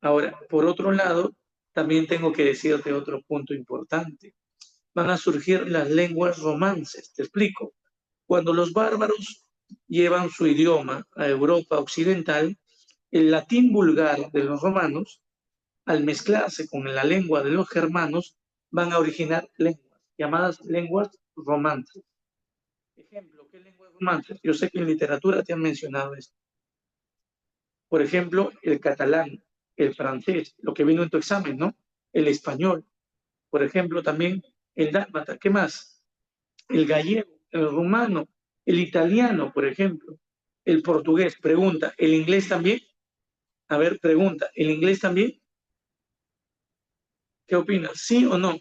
Ahora, por otro lado, también tengo que decirte otro punto importante. Van a surgir las lenguas romances. Te explico. Cuando los bárbaros llevan su idioma a Europa occidental, el latín vulgar de los romanos, al mezclarse con la lengua de los germanos, van a originar lenguas llamadas lenguas romances. Ejemplo, ¿qué lenguas romances? Yo sé que en literatura te han mencionado esto. Por ejemplo, el catalán, el francés, lo que vino en tu examen, ¿no? El español, por ejemplo, también el dálmata, ¿qué más? El gallego, el rumano, el italiano, por ejemplo, el portugués, pregunta, ¿el inglés también? A ver, pregunta, ¿el inglés también? ¿Qué opinas? ¿Sí o no?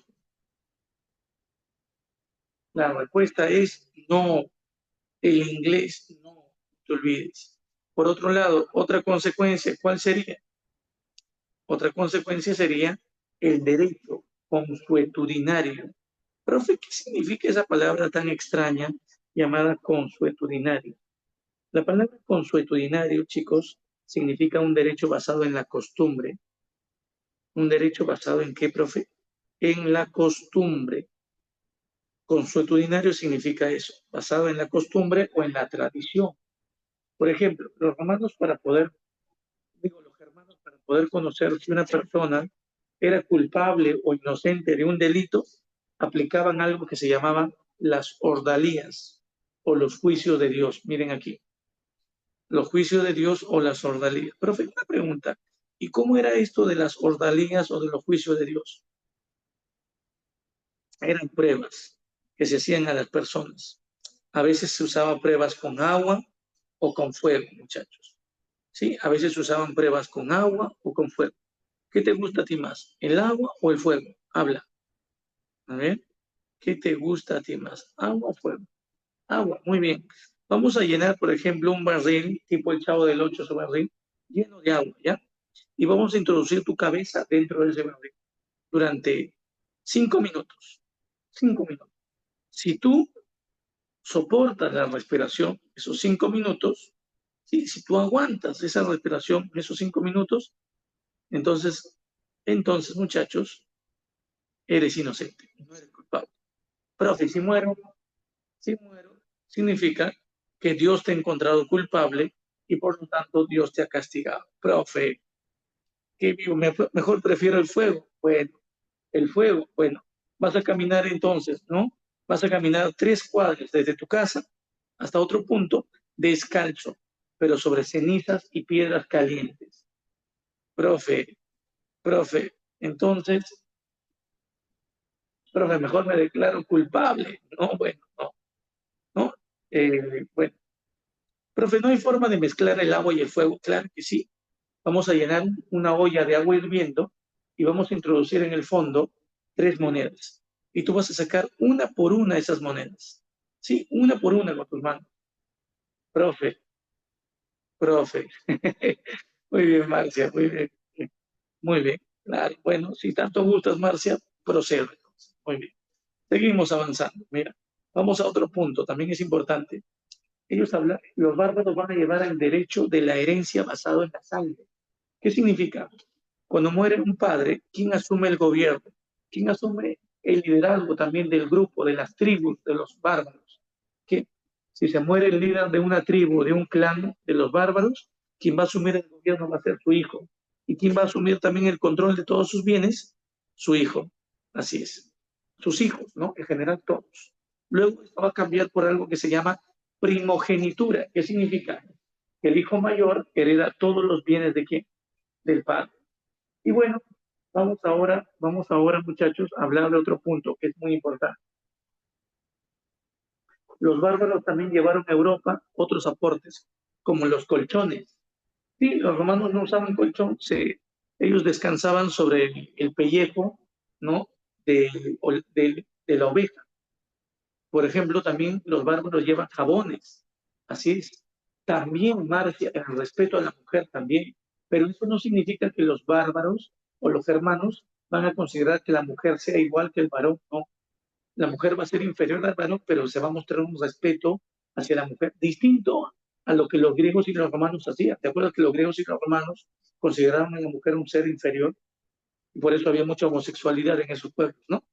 La respuesta es no, el inglés no te olvides. Por otro lado, otra consecuencia, ¿cuál sería? Otra consecuencia sería el derecho consuetudinario. Profe, ¿qué significa esa palabra tan extraña llamada consuetudinario? La palabra consuetudinario, chicos, significa un derecho basado en la costumbre. ¿Un derecho basado en qué, profe? En la costumbre. Consuetudinario significa eso, basado en la costumbre o en la tradición. Por ejemplo, los germanos para poder conocer si una persona era culpable o inocente de un delito, aplicaban algo que se llamaban las ordalías o los juicios de Dios. Miren aquí, los juicios de Dios o las ordalías. Profe, una pregunta, ¿y cómo era esto de las ordalías o de los juicios de Dios? Eran pruebas que se hacían a las personas. A veces se usaban pruebas con agua o con fuego, muchachos. ¿Sí? A veces se usaban pruebas con agua o con fuego. ¿Qué te gusta a ti más? ¿El agua o el fuego? Habla. A ver, ¿qué te gusta a ti más? ¿Agua o fuego? Agua, muy bien. Vamos a llenar, por ejemplo, un barril, tipo el Chavo del Ocho, su barril, lleno de agua, ¿ya? Y vamos a introducir tu cabeza dentro de ese barril durante 5 minutos. 5 minutos. Si tú soportas la respiración esos 5 minutos, ¿sí? Si tú aguantas esa respiración esos 5 minutos, entonces, muchachos, eres inocente, no eres culpable. Profe, si muero, significa que Dios te ha encontrado culpable y por lo tanto Dios te ha castigado. Profe, ¿qué vivo? Mejor prefiero el fuego. Bueno, el fuego, bueno, vas a caminar entonces, ¿no? Vas a caminar 3 cuadras desde tu casa hasta otro punto descalzo, pero sobre cenizas y piedras calientes. Profe, profe, entonces, profe, mejor me declaro culpable. No, bueno, no, no. Bueno, profe, no hay forma de mezclar el agua y el fuego. Claro que sí. Vamos a llenar una olla de agua hirviendo y vamos a introducir en el fondo 3 monedas. Y tú vas a sacar una por una esas monedas. Sí, una por una con tus manos. Profe, profe. Muy bien, Marcia, muy bien. Muy bien. Claro, bueno, si tanto gustas, Marcia, procede. Muy bien. Seguimos avanzando. Mira, vamos a otro punto, también es importante. Ellos hablan, los bárbaros van a llevar el derecho de la herencia basado en la sangre. ¿Qué significa? Cuando muere un padre, ¿quién asume el gobierno? ¿Quién asume el liderazgo también del grupo, de las tribus, de los bárbaros? Que si se muere el líder de una tribu, de un clan de los bárbaros, quien va a asumir el gobierno va a ser su hijo. ¿Y quién va a asumir también el control de todos sus bienes? Su hijo. Así es. Sus hijos, ¿no? En general todos. Luego esto va a cambiar por algo que se llama primogenitura. ¿Qué significa? Que el hijo mayor hereda todos los bienes de quién? Del padre. Y bueno, vamos ahora, muchachos, a hablar de otro punto que es muy importante. Los bárbaros también llevaron a Europa otros aportes, como los colchones. Sí, los romanos no usaban colchón, ellos descansaban sobre el pellejo, ¿no? De la oveja. Por ejemplo, también los bárbaros llevan jabones. Así es. También, Marcia, el respeto a la mujer también. Pero eso no significa que los bárbaros o los germanos van a considerar que la mujer sea igual que el varón. No, la mujer va a ser inferior al varón, pero se va a mostrar un respeto hacia la mujer distinto a lo que los griegos y los romanos hacían. ¿Te acuerdas que los griegos y los romanos consideraban a la mujer un ser inferior? Y por eso había mucha homosexualidad en esos pueblos, ¿no?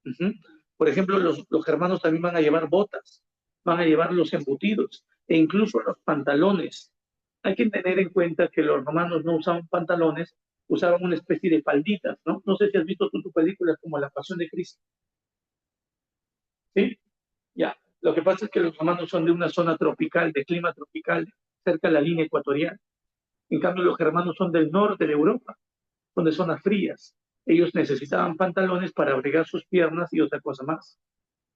Uh-huh. Por ejemplo, los germanos también van a llevar botas, van a llevar los embutidos e incluso los pantalones. Hay que tener en cuenta que los romanos no usaban pantalones, usaban una especie de falditas, ¿no? No sé si has visto tú tu películas como La Pasión de Cristo, ¿sí? Ya. Lo que pasa es que los romanos son de una zona tropical, de clima tropical, cerca de la línea ecuatorial. En cambio, los germanos son del norte de Europa, son de zonas frías. Ellos necesitaban pantalones para abrigar sus piernas y otra cosa más.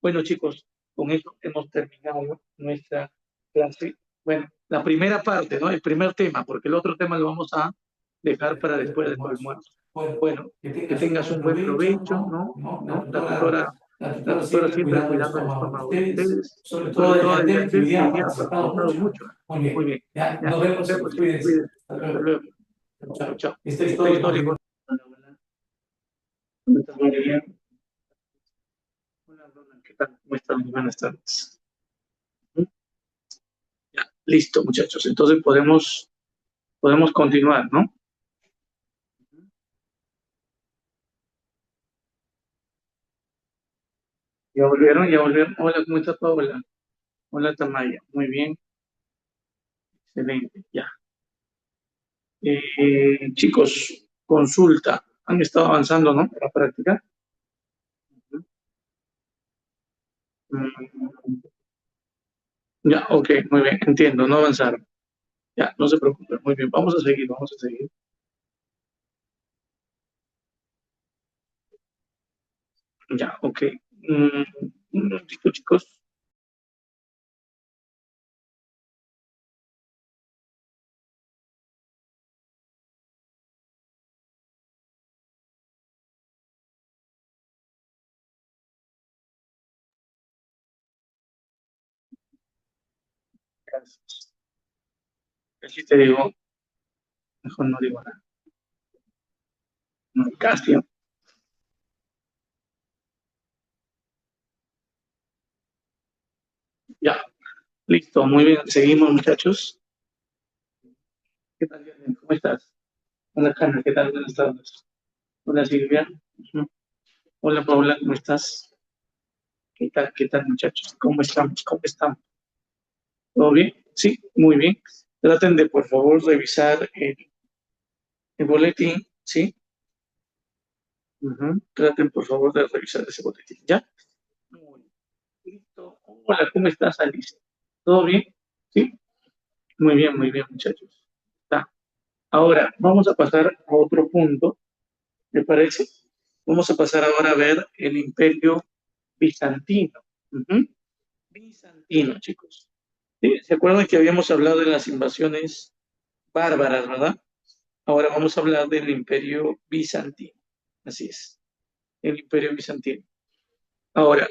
Bueno, chicos, con eso hemos terminado nuestra clase. Bueno, la primera parte, ¿no? El primer tema, porque el otro tema lo vamos a dejar para después del almuerzo. Bueno, Bueno, que que tengas un tengas buen un buen provecho, provecho, ¿no? ¿no? ¿No? ¿No? La La tutora tutora siempre siempre cuidando el cuidando el estómago de estómago de ustedes, ustedes, sobre todo sobre de todo de Yandel, que Yandel, hoy que día hoy ha día ha participado participado mucho. mucho. Muy Muy bien, bien. ya, Ya, nos nos vemos, vemos, chicos, chicos. cuídense. Cuídense. Hasta Hasta luego. luego. Chao, Chao, chao. chao. Este Este histórico, histórico. amigo. Hola, hola. ¿Cómo estás, María? Hola, Ronald. ¿Qué tal? ¿Cómo están? Buenas tardes. Ya, listo, muchachos. Entonces podemos continuar, ¿no? Ya volvieron, ya volvieron. Hola, ¿cómo está Paola? Hola, Tamaya. Muy bien, excelente. Ya. Chicos, consulta. Han estado avanzando, ¿no? En la práctica. Mm, ya, ok, muy bien, entiendo, no avanzaron. Ya, no se preocupen, muy bien. Vamos a seguir, vamos a seguir. Ya, ok. Mm, un momentito, chicos. Gracias. Así te digo, mejor no digo nada. No, casi. Ya, listo, muy bien. Seguimos, muchachos. ¿Qué tal, Yasmin? ¿Cómo estás? Hola, Hanna, ¿qué tal? Buenas tardes. Hola, Silvia. Ujú. Hola, Paula, ¿cómo estás? Qué tal, muchachos? ¿Cómo estamos? ¿Cómo estamos? ¿Todo bien? Sí, muy bien. Traten de, por favor, revisar el boletín, ¿sí? Ujú. Traten, por favor, de revisar ese boletín, ¿ya? Muy bien. Listo. Hola, ¿cómo estás, Alicia? ¿Todo bien? Sí. Muy bien, muchachos. Está. Ahora, vamos a pasar a otro punto, ¿me parece? Vamos a pasar ahora a ver el Imperio Bizantino. Ujú. Bizantino, chicos. Sí, ¿se acuerdan que habíamos hablado de las invasiones bárbaras, verdad? Ahora vamos a hablar del Imperio Bizantino. Así es, el Imperio Bizantino. Ahora,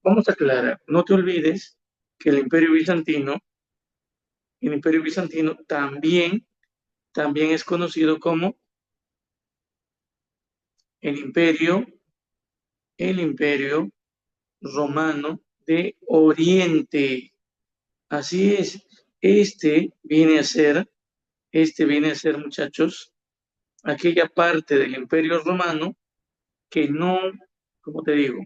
vamos a aclarar, no te olvides que el Imperio Bizantino también es conocido como el Imperio, el Imperio Romano de Oriente. Así es, este viene a ser, muchachos, aquella parte del Imperio Romano que no, como te digo,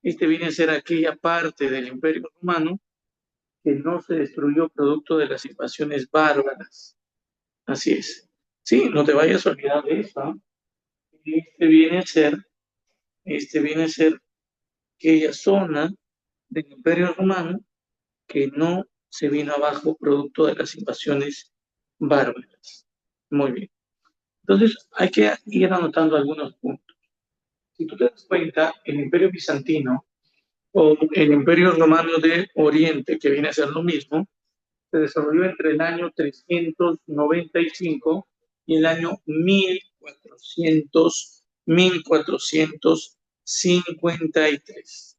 este viene a ser aquella parte del Imperio Romano que no se destruyó producto de las invasiones bárbaras. Así es. Sí, no te vayas a olvidar de eso, ¿no? Este viene a ser, este viene a ser aquella zona del Imperio Romano que no se vino abajo producto de las invasiones bárbaras. Muy bien. Entonces, hay que ir anotando algunos puntos. Si tú te das cuenta, el Imperio Bizantino o el Imperio Romano de Oriente, que viene a ser lo mismo, se desarrolló entre el año 395 y el año 1453.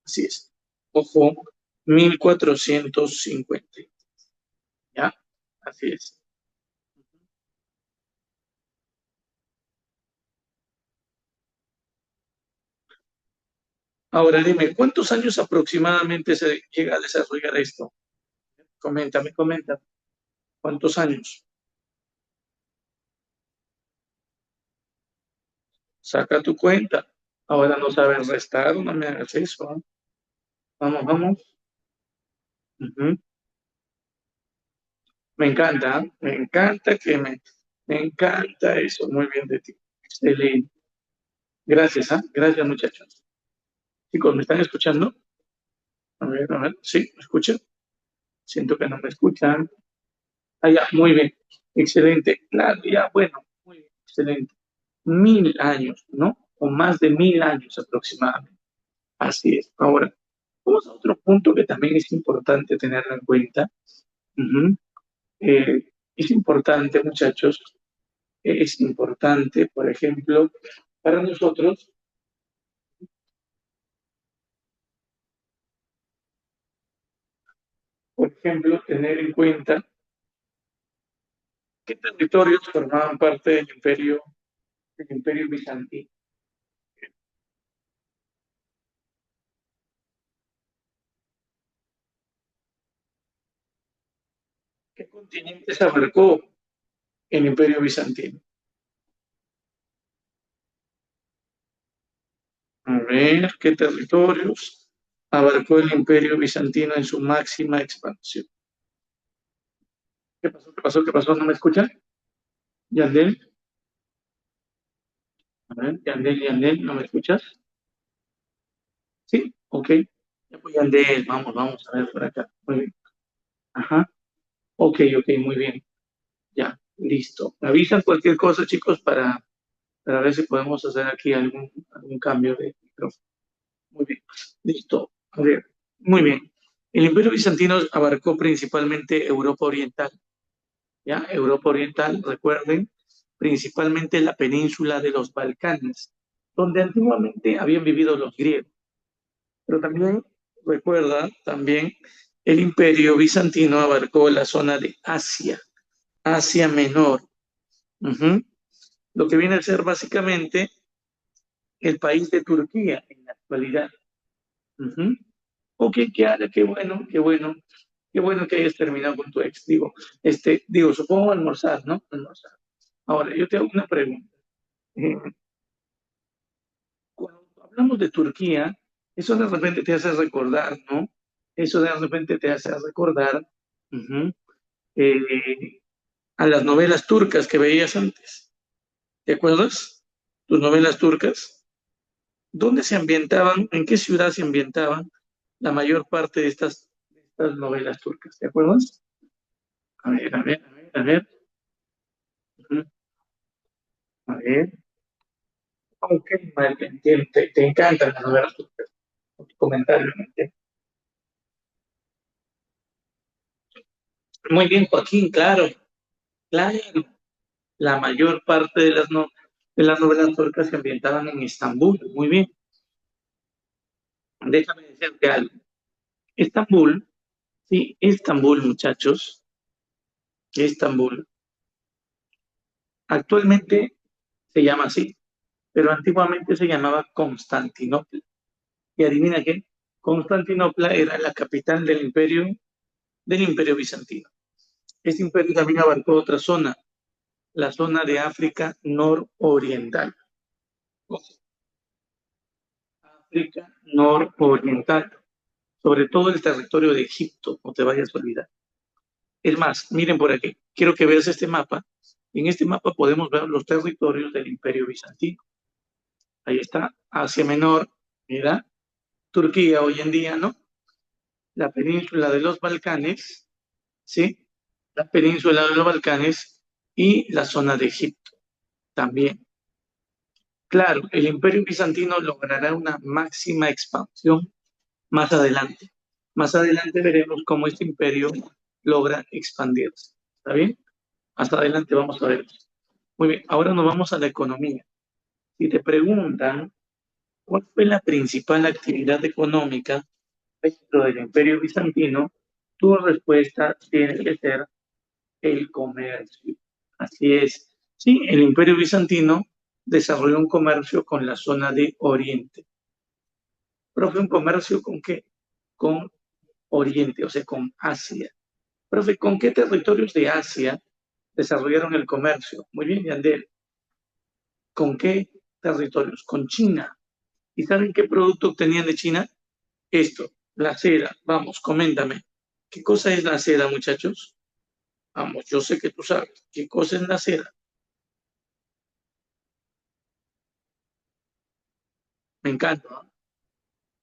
Así es. Ojo, 1450. ¿Ya? Así es. Ahora dime, ¿cuántos años aproximadamente se llega a desarrollar esto? Coméntame, coméntame. ¿Cuántos años? Saca tu cuenta. Ahora no sabes restar, no me hagas eso. ¿Eh? Vamos, vamos. Ujú. Me encanta, ¿eh? Me encanta eso. Muy bien de ti. Excelente. Gracias, ¿ah? Gracias, muchachos. Chicos, ¿me están escuchando? A ver, ¿sí? ¿Me escuchan? Siento que no me escuchan. Ah, ya, muy bien. Excelente, claro, ya, bueno, muy bien, excelente. 1000 años, ¿no? O más de 1000 años aproximadamente. Así es. Ahora, vamos a otro punto que también es importante tenerlo en cuenta. Ujú. Es importante, muchachos, es importante, por ejemplo, para nosotros, por ejemplo, tener en cuenta qué territorios formaban parte del imperio bizantino, qué continentes abarcó el imperio bizantino. A ver, qué territorios abarcó el imperio bizantino en su máxima expansión. ¿Qué pasó? ¿Qué pasó? ¿Qué pasó? ¿No me escuchan? Yandel, a ver, Yandel, Yandel, ¿no me escuchas? Sí, ok. Ya pues Yandel, vamos, vamos a ver por acá. Muy bien. Ajá. Ok, ok, muy bien. Ya, listo. Me avisan cualquier cosa, chicos, para ver si podemos hacer aquí algún cambio de micrófono. Muy bien. Listo. A ver, muy bien. El Imperio Bizantino abarcó principalmente Europa Oriental. ¿Ya? Europa Oriental, recuerden, principalmente la península de los Balcanes, donde antiguamente habían vivido los griegos. Pero también, recuerda, también el Imperio Bizantino abarcó la zona de Asia, Asia Menor. Ujú. Lo que viene a ser básicamente el país de Turquía en la actualidad. Ujú. Ok, qué bueno, qué bueno, qué bueno que hayas terminado con tu ex. Digo, supongo almorzar, ¿no? Almorzar. Ahora, yo te hago una pregunta. Eh, Cuando hablamos de Turquía, eso de repente te hace recordar, ¿no? Eso de repente te hace recordar ujú, eh, a las novelas turcas que veías antes. ¿Te acuerdas? Tus novelas turcas. ¿Dónde se ambientaban? ¿En qué ciudad se ambientaban la mayor parte de estas novelas turcas? ¿Te acuerdas? A ver, a ver, a ver, a ver. Ujú. A ver. Ok, mal, te encantan las novelas turcas. Tu comentario, ¿no? Muy bien, Joaquín, claro, claro. La mayor parte de las novelas turcas se ambientaban en Estambul. Muy bien. Déjame decirte algo. Estambul, sí, Estambul, muchachos, Estambul, actualmente se llama así, pero antiguamente se llamaba Constantinopla. Y adivina qué, Constantinopla era la capital del imperio bizantino. Este imperio también abarcó otra zona, la zona de África nororiental. África nororiental, sobre todo el territorio de Egipto, no te vayas a olvidar. Es más, miren por aquí, quiero que veas este mapa. En este mapa podemos ver los territorios del Imperio Bizantino. Ahí está, Asia Menor, mira, Turquía hoy en día, ¿no? La península de los Balcanes, ¿sí? La península de los Balcanes y la zona de Egipto también. Claro, el Imperio Bizantino logrará una máxima expansión más adelante. Más adelante veremos cómo este imperio logra expandirse. ¿Está bien? Hasta adelante vamos a ver. Muy bien, ahora nos vamos a la economía. Si te preguntan cuál fue la principal actividad económica dentro del Imperio Bizantino, tu respuesta tiene que ser el comercio. Así es. Sí, el Imperio Bizantino desarrolló un comercio con la zona de Oriente. ¿Profe, un comercio con qué? Con Oriente, o sea, con Asia. Profe, ¿con qué territorios de Asia desarrollaron el comercio? Muy bien, Yandel. ¿Con qué territorios? Con China. ¿Y saben qué producto obtenían de China? Esto, la seda. Vamos, coméntame. ¿Qué cosa es la seda, muchachos? Vamos, yo sé que tú sabes. ¿Qué cosa es la seda? Me encanta, ¿no?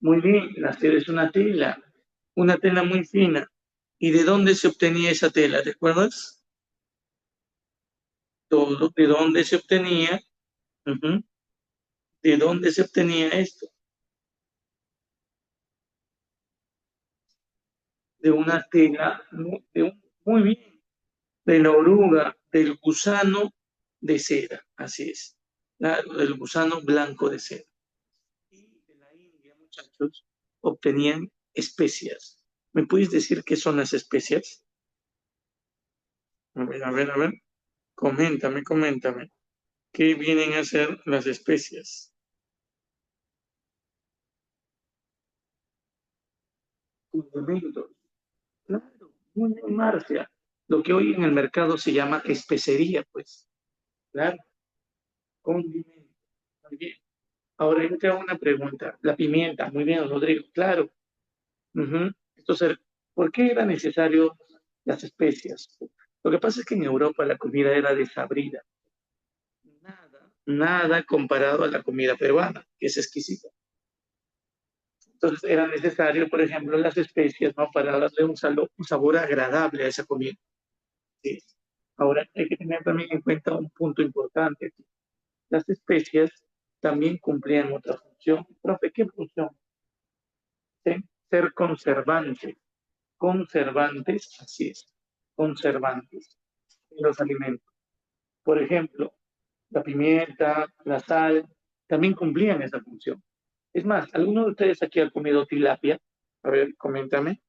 Muy bien, la seda es una tela muy fina. ¿Y de dónde se obtenía esa tela? ¿Te acuerdas? todo, ¿de dónde se obtenía? Ujú. ¿De dónde se obtenía esto? De una tela, muy bien, de la oruga, del gusano de seda, así es, claro, del gusano blanco de seda. Y de la India, muchachos, obtenían especias. ¿Me puedes decir qué son las especias? A ver, a ver, a ver. Coméntame. ¿Qué vienen a ser las especias? Condimentos. Claro, muy bien, Marcia. Lo que hoy en el mercado se llama especería, pues. Claro, condimentos. Muy bien. Ahora yo te hago una pregunta. La pimienta, muy bien, Rodrigo. Claro. Ujú. Entonces, ¿por qué era necesario las especias? Lo que pasa es que en Europa la comida era desabrida. Nada comparado a la comida peruana, que es exquisita. Entonces era necesario, por ejemplo, las especias, ¿no? Para darle un sabor agradable a esa comida. ¿Sí? Ahora hay que tener también en cuenta un punto importante. Las especias también cumplían otra función. Profe, ¿qué función? ¿Sí? Ser conservantes. Conservantes, así es. Conservantes en los alimentos. Por ejemplo, la pimienta, la sal, también cumplían esa función. Es más, ¿alguno de ustedes aquí ha comido tilapia? A ver, coméntame.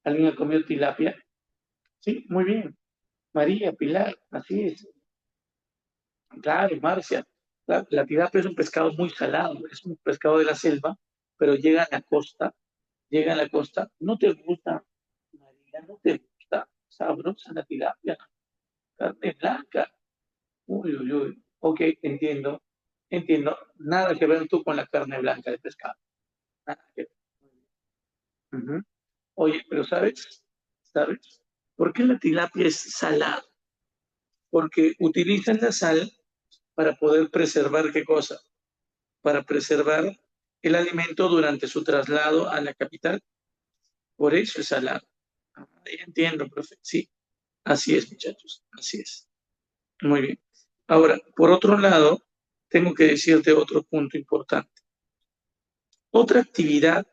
¿Alguien ha comido tilapia? Sí, muy bien. María, Pilar, así es. Claro, Marcia. La tilapia es un pescado muy salado, es un pescado de la selva, pero llega a la costa. ¿No te gusta, María? ¿No te gusta? Sabrosa la tilapia, carne blanca. Uy, uy, uy. Ok, entiendo. Nada que ver tú con la carne blanca de pescado. Nada que ver. Ujú. Oye, pero ¿sabes? ¿Por qué la tilapia es salada? Porque utilizan la sal para poder preservar qué cosa, para preservar el alimento durante su traslado a la capital. Por eso es salado. Ah, ya entiendo, profe. Sí, así es, muchachos, así es. Muy bien. Ahora, por otro lado, tengo que decirte otro punto importante. Otra actividad,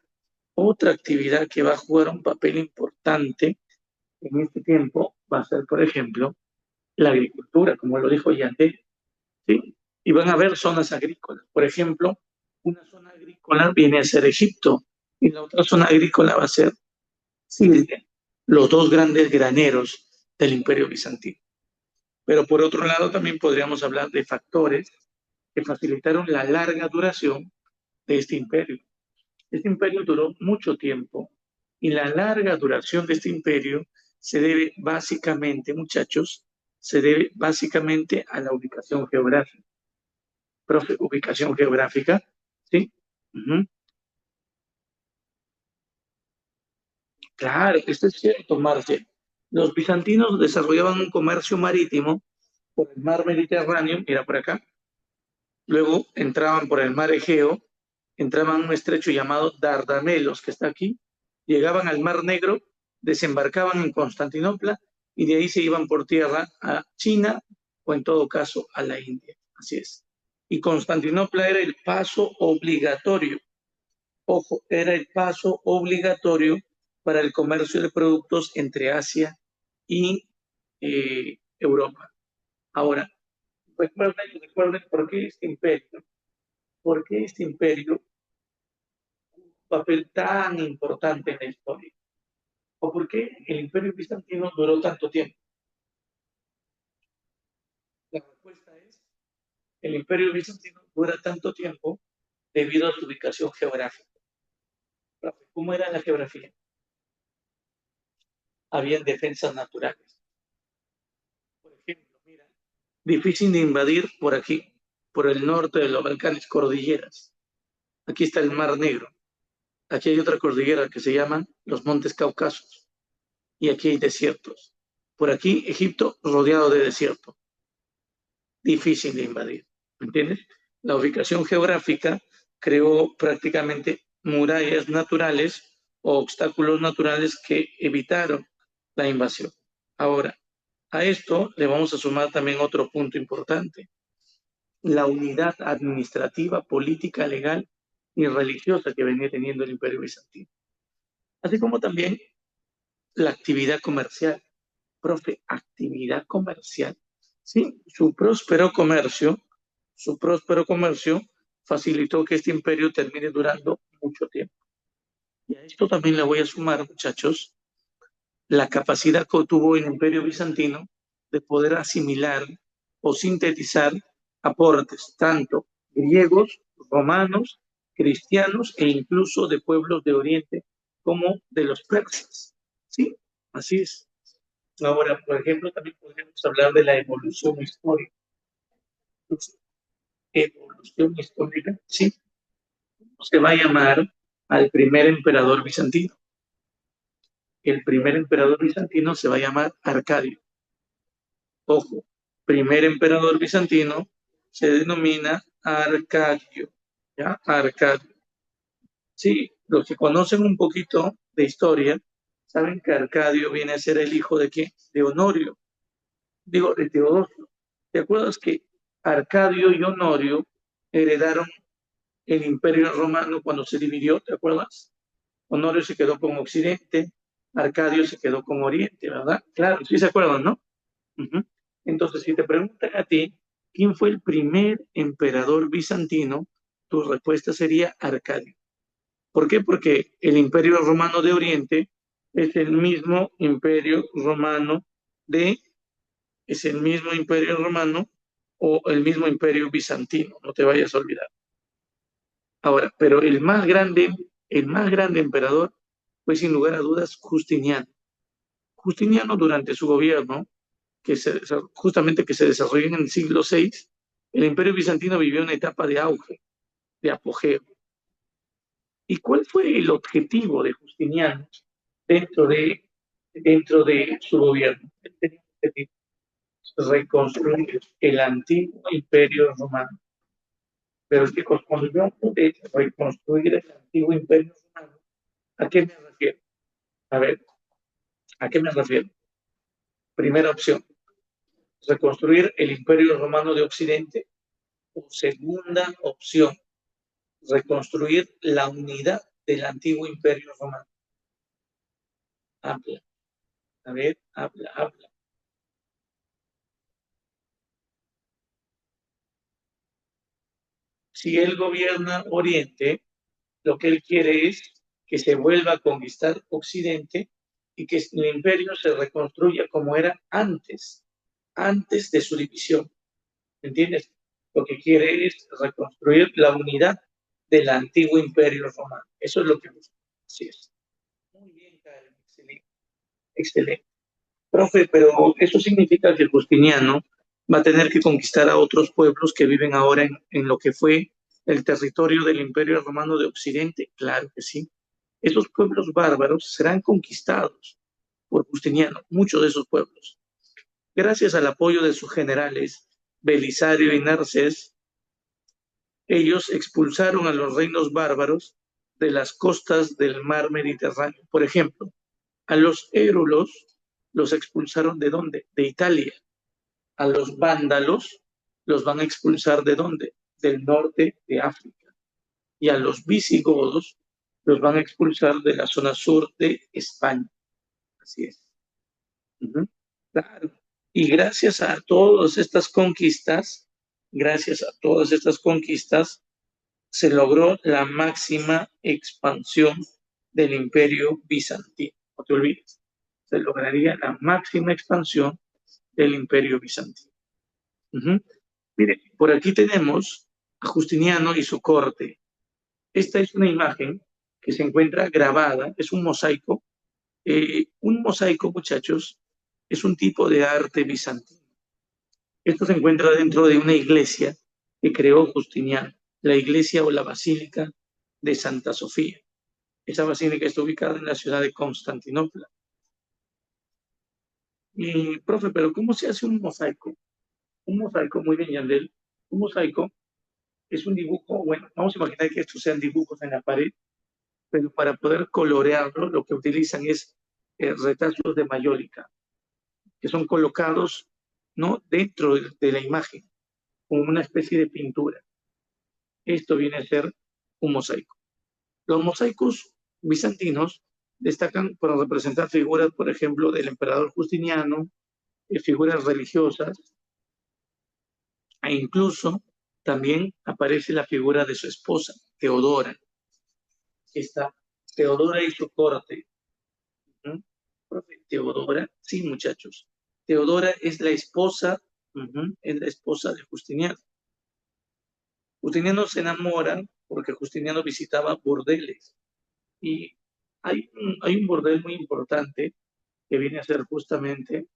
otra actividad que va a jugar un papel importante en este tiempo va a ser, por ejemplo, la agricultura, como lo dijo Yandel. ¿Sí? Y van a haber zonas agrícolas. Por ejemplo, una zona agrícola viene a ser Egipto y la otra zona agrícola va a ser Siria, los dos grandes graneros del Imperio Bizantino. Pero por otro lado, también podríamos hablar de factores que facilitaron la larga duración de este imperio. Este imperio duró mucho tiempo y la larga duración de este imperio se debe básicamente, muchachos, se debe básicamente a la ubicación geográfica. Profe, ubicación geográfica, ¿sí? Ujú. Claro, esto es cierto, Marce. Los bizantinos desarrollaban un comercio marítimo por el mar Mediterráneo, mira por acá, luego entraban por el mar Egeo, entraban a un estrecho llamado Dardanelos, que está aquí, llegaban al mar Negro, desembarcaban en Constantinopla y de ahí se iban por tierra a China o en todo caso a la India. Así es. Y Constantinopla era el paso obligatorio. Ojo, era el paso obligatorio para el comercio de productos entre Asia y Europa. Ahora, recuerden por qué este imperio jugó un papel tan importante en la historia, o por qué el imperio bizantino duró tanto tiempo. La respuesta es, el imperio bizantino dura tanto tiempo debido a su ubicación geográfica. ¿Cómo era la geografía? Habían defensas naturales. Por ejemplo, mira, difícil de invadir por aquí, por el norte de los Balcanes, cordilleras. Aquí está el Mar Negro. Aquí hay otra cordillera que se llaman los Montes Caucasos. Y aquí hay desiertos. Por aquí, Egipto rodeado de desierto. Difícil de invadir. ¿Me entiendes? La ubicación geográfica creó prácticamente murallas naturales o obstáculos naturales que evitaron la invasión. Ahora, A esto le vamos a sumar también otro punto importante: la unidad administrativa, política, legal y religiosa que venía teniendo el Imperio Bizantino, así como también la actividad comercial. Profe, actividad comercial. Sí, su próspero comercio facilitó que este imperio termine durando mucho tiempo. Y a esto también le voy a sumar, muchachos, la capacidad que tuvo el Imperio Bizantino de poder asimilar o sintetizar aportes tanto griegos, romanos, cristianos e incluso de pueblos de Oriente como de los persas. Sí, así es. Ahora, por ejemplo, también podríamos hablar de la evolución histórica. Evolución histórica, sí. Se va a llamar al primer emperador bizantino. El primer emperador bizantino se va a llamar Arcadio. Ojo, primer emperador bizantino se denomina Arcadio. ¿Ya? Arcadio. Sí, los que conocen un poquito de historia saben que Arcadio viene a ser el hijo de quién? De Honorio. Digo, de Teodosio. ¿Te acuerdas que Arcadio y Honorio heredaron el Imperio Romano cuando se dividió? ¿Te acuerdas? Honorio se quedó con Occidente, Arcadio se quedó con Oriente, ¿verdad? Claro, sí se acuerdan, ¿no? Ujú. Entonces, si te preguntan a ti, ¿quién fue el primer emperador bizantino? Tu respuesta sería Arcadio. ¿Por qué? Porque el Imperio Romano de Oriente es el mismo Imperio Romano de, es el mismo Imperio Romano o el mismo Imperio Bizantino, no te vayas a olvidar. Ahora, pero el más grande emperador fue sin lugar a dudas Justiniano. Justiniano durante su gobierno justamente que se desarrolló en el siglo VI, el Imperio Bizantino vivió una etapa de auge, de apogeo. ¿Y cuál fue el objetivo de Justiniano dentro de, dentro de su gobierno? Él tenía un objetivo: reconstruir el antiguo Imperio Romano. Pero chicos, cuando yo hablo de reconstruir el antiguo Imperio Romano, ¿a qué me refiero? A ver, ¿a qué me refiero? Primera opción, reconstruir el Imperio Romano de Occidente. O segunda opción, reconstruir la unidad del antiguo imperio romano. Habla, a ver, habla. Si él gobierna Oriente, lo que él quiere es que se vuelva a conquistar Occidente y que el imperio se reconstruya como era antes de su división. ¿Entiendes? Lo que quiere es reconstruir la unidad del antiguo imperio romano. Eso es lo que busca. Así es. Muy bien, Karen. Excelente. Excelente. Profe, pero eso significa que el Justiniano va a tener que conquistar a otros pueblos que viven ahora en lo que fue el territorio del Imperio Romano de Occidente. Claro que sí. Esos pueblos bárbaros serán conquistados por Justiniano, muchos de esos pueblos. Gracias al apoyo de sus generales, Belisario y Narcés, ellos expulsaron a los reinos bárbaros de las costas del mar Mediterráneo. Por ejemplo, a los érulos los expulsaron ¿de dónde? De Italia. A los vándalos los van a expulsar ¿de dónde? Del norte de África. Y a los visigodos los van a expulsar de la zona sur de España. Así es. Ujú. Claro. Y gracias a todas estas conquistas, se logró la máxima expansión del imperio bizantino. No te olvides, se lograría la máxima expansión del imperio bizantino. Uh-huh. Mire, por aquí tenemos a Justiniano y su corte. Esta es una imagen que se encuentra grabada, es un mosaico. Un mosaico, muchachos, es un tipo de arte bizantino. Esto se encuentra dentro de una iglesia que creó Justiniano, la iglesia o la basílica de Santa Sofía. Esa basílica está ubicada en la ciudad de Constantinopla. Y, profe, pero ¿cómo se hace un mosaico? Un mosaico, muy bien, Yandel. Un mosaico es un dibujo, bueno, vamos a imaginar que estos sean dibujos en la pared, pero para poder colorearlo, lo que utilizan es retazos de mayólica. que son colocados, ¿no?, dentro de la imagen, como una especie de pintura. Esto viene a ser un mosaico. Los mosaicos bizantinos destacan por representar figuras, por ejemplo, del emperador Justiniano, figuras religiosas, e incluso también aparece la figura de su esposa, Teodora. Esta Teodora y su corte. ¿Mm? Teodora, sí, muchachos. Teodora es la esposa, es la esposa de Justiniano. Justiniano se enamora porque Justiniano visitaba burdeles. Y hay un bordel muy importante que viene a ser justamente,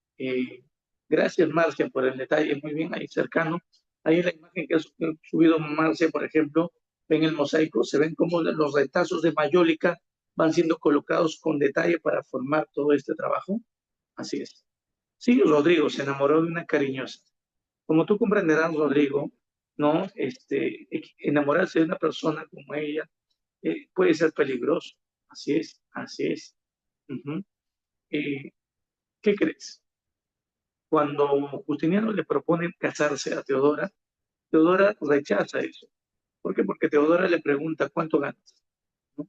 gracias Marcia por el detalle, muy bien, ahí cercano. Ahí en la imagen que ha subido Marcia, por ejemplo, ven el mosaico, se ven como los retazos de mayólica van siendo colocados con detalle para formar todo este trabajo. Así es. Sí, Rodrigo se enamoró de una cariñosa. Como tú comprenderás, Rodrigo, ¿no? Enamorarse de una persona como ella puede ser peligroso. Así es, así es. Ujú. Eh, ¿Qué crees? Cuando Justiniano le propone casarse a Teodora, Teodora rechaza eso. ¿Por qué? Porque Teodora le pregunta cuánto ganas, ¿no?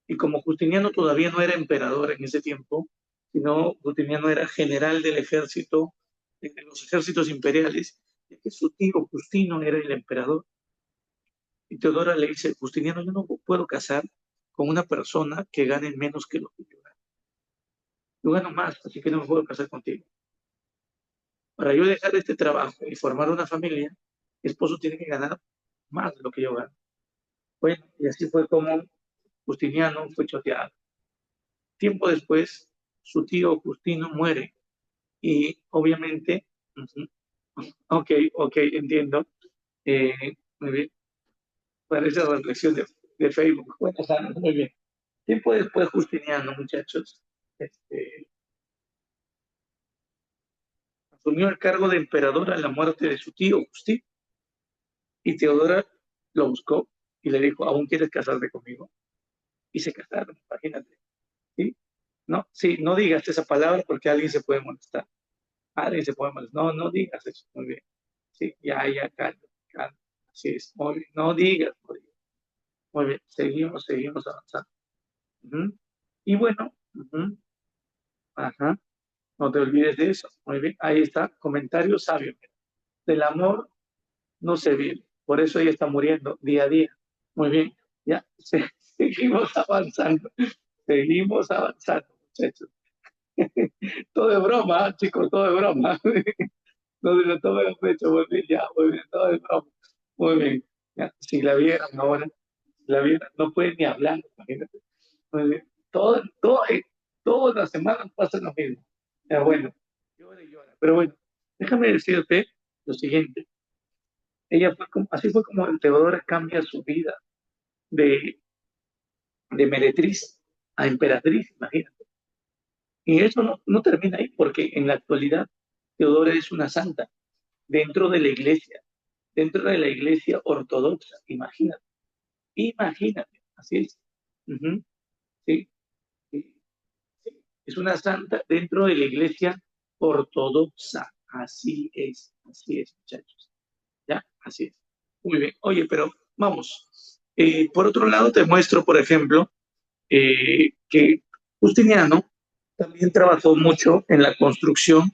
Y como Justiniano todavía no era emperador en ese tiempo, sino Justiniano era general del ejército, de los ejércitos imperiales, y que su tío Justino era el emperador. Y Teodora le dice, Justiniano, yo no puedo casar con una persona que gane menos que lo que yo gano. Yo gano más, así que no me puedo casar contigo. Para yo dejar este trabajo y formar una familia, mi esposo tiene que ganar más de lo que yo gano. Bueno, y así fue como Justiniano fue choteado. Tiempo después, su tío Justino muere y obviamente, ok, ok, entiendo. Eh, Muy bien, parece reflexión de Facebook. Bueno, muy bien. Tiempo después, Justiniano, muchachos, asumió el cargo de emperador a la muerte de su tío Justino. Y Teodora lo buscó y le dijo, ¿aún quieres casarte conmigo? Y se casaron, imagínate. ¿Sí? No, sí, no digas esa palabra porque alguien se puede molestar. Alguien se puede molestar. No, no digas eso. Muy bien. Sí, ya, calma, calma. Así es. Muy bien. No digas, muy bien. Muy bien. Seguimos avanzando. Ujú. Y bueno, ajá, no te olvides de eso. Muy bien. Ahí está. Comentario sabio. Del amor no se vive. Por eso ella está muriendo día a día. Muy bien. Ya, seguimos avanzando. Seguimos avanzando, muchachos. Todo es broma, chicos, todo es broma. No se lo tomen a pecho, muy bien, ya, muy bien, todo es broma. Muy bien. Ya, si la vieran ahora, si la vieran, no pueden ni hablar, imagínate. Muy bien. Todas las semanas pasa lo mismo. Ya, bueno, llora y llora. Pero bueno, déjame decirte lo siguiente. Así fue como Teodora cambia su vida de, de meretriz a emperatriz, imagínate. Y eso no termina ahí, porque en la actualidad Teodora es una santa dentro de la iglesia ortodoxa, imagínate, así es. Ujú, sí, sí, sí. Es una santa dentro de la iglesia ortodoxa, así es, muchachos, ¿ya? Así es. Muy bien, oye, pero vamos. Por otro lado, te muestro, por ejemplo, que Justiniano también trabajó mucho en la construcción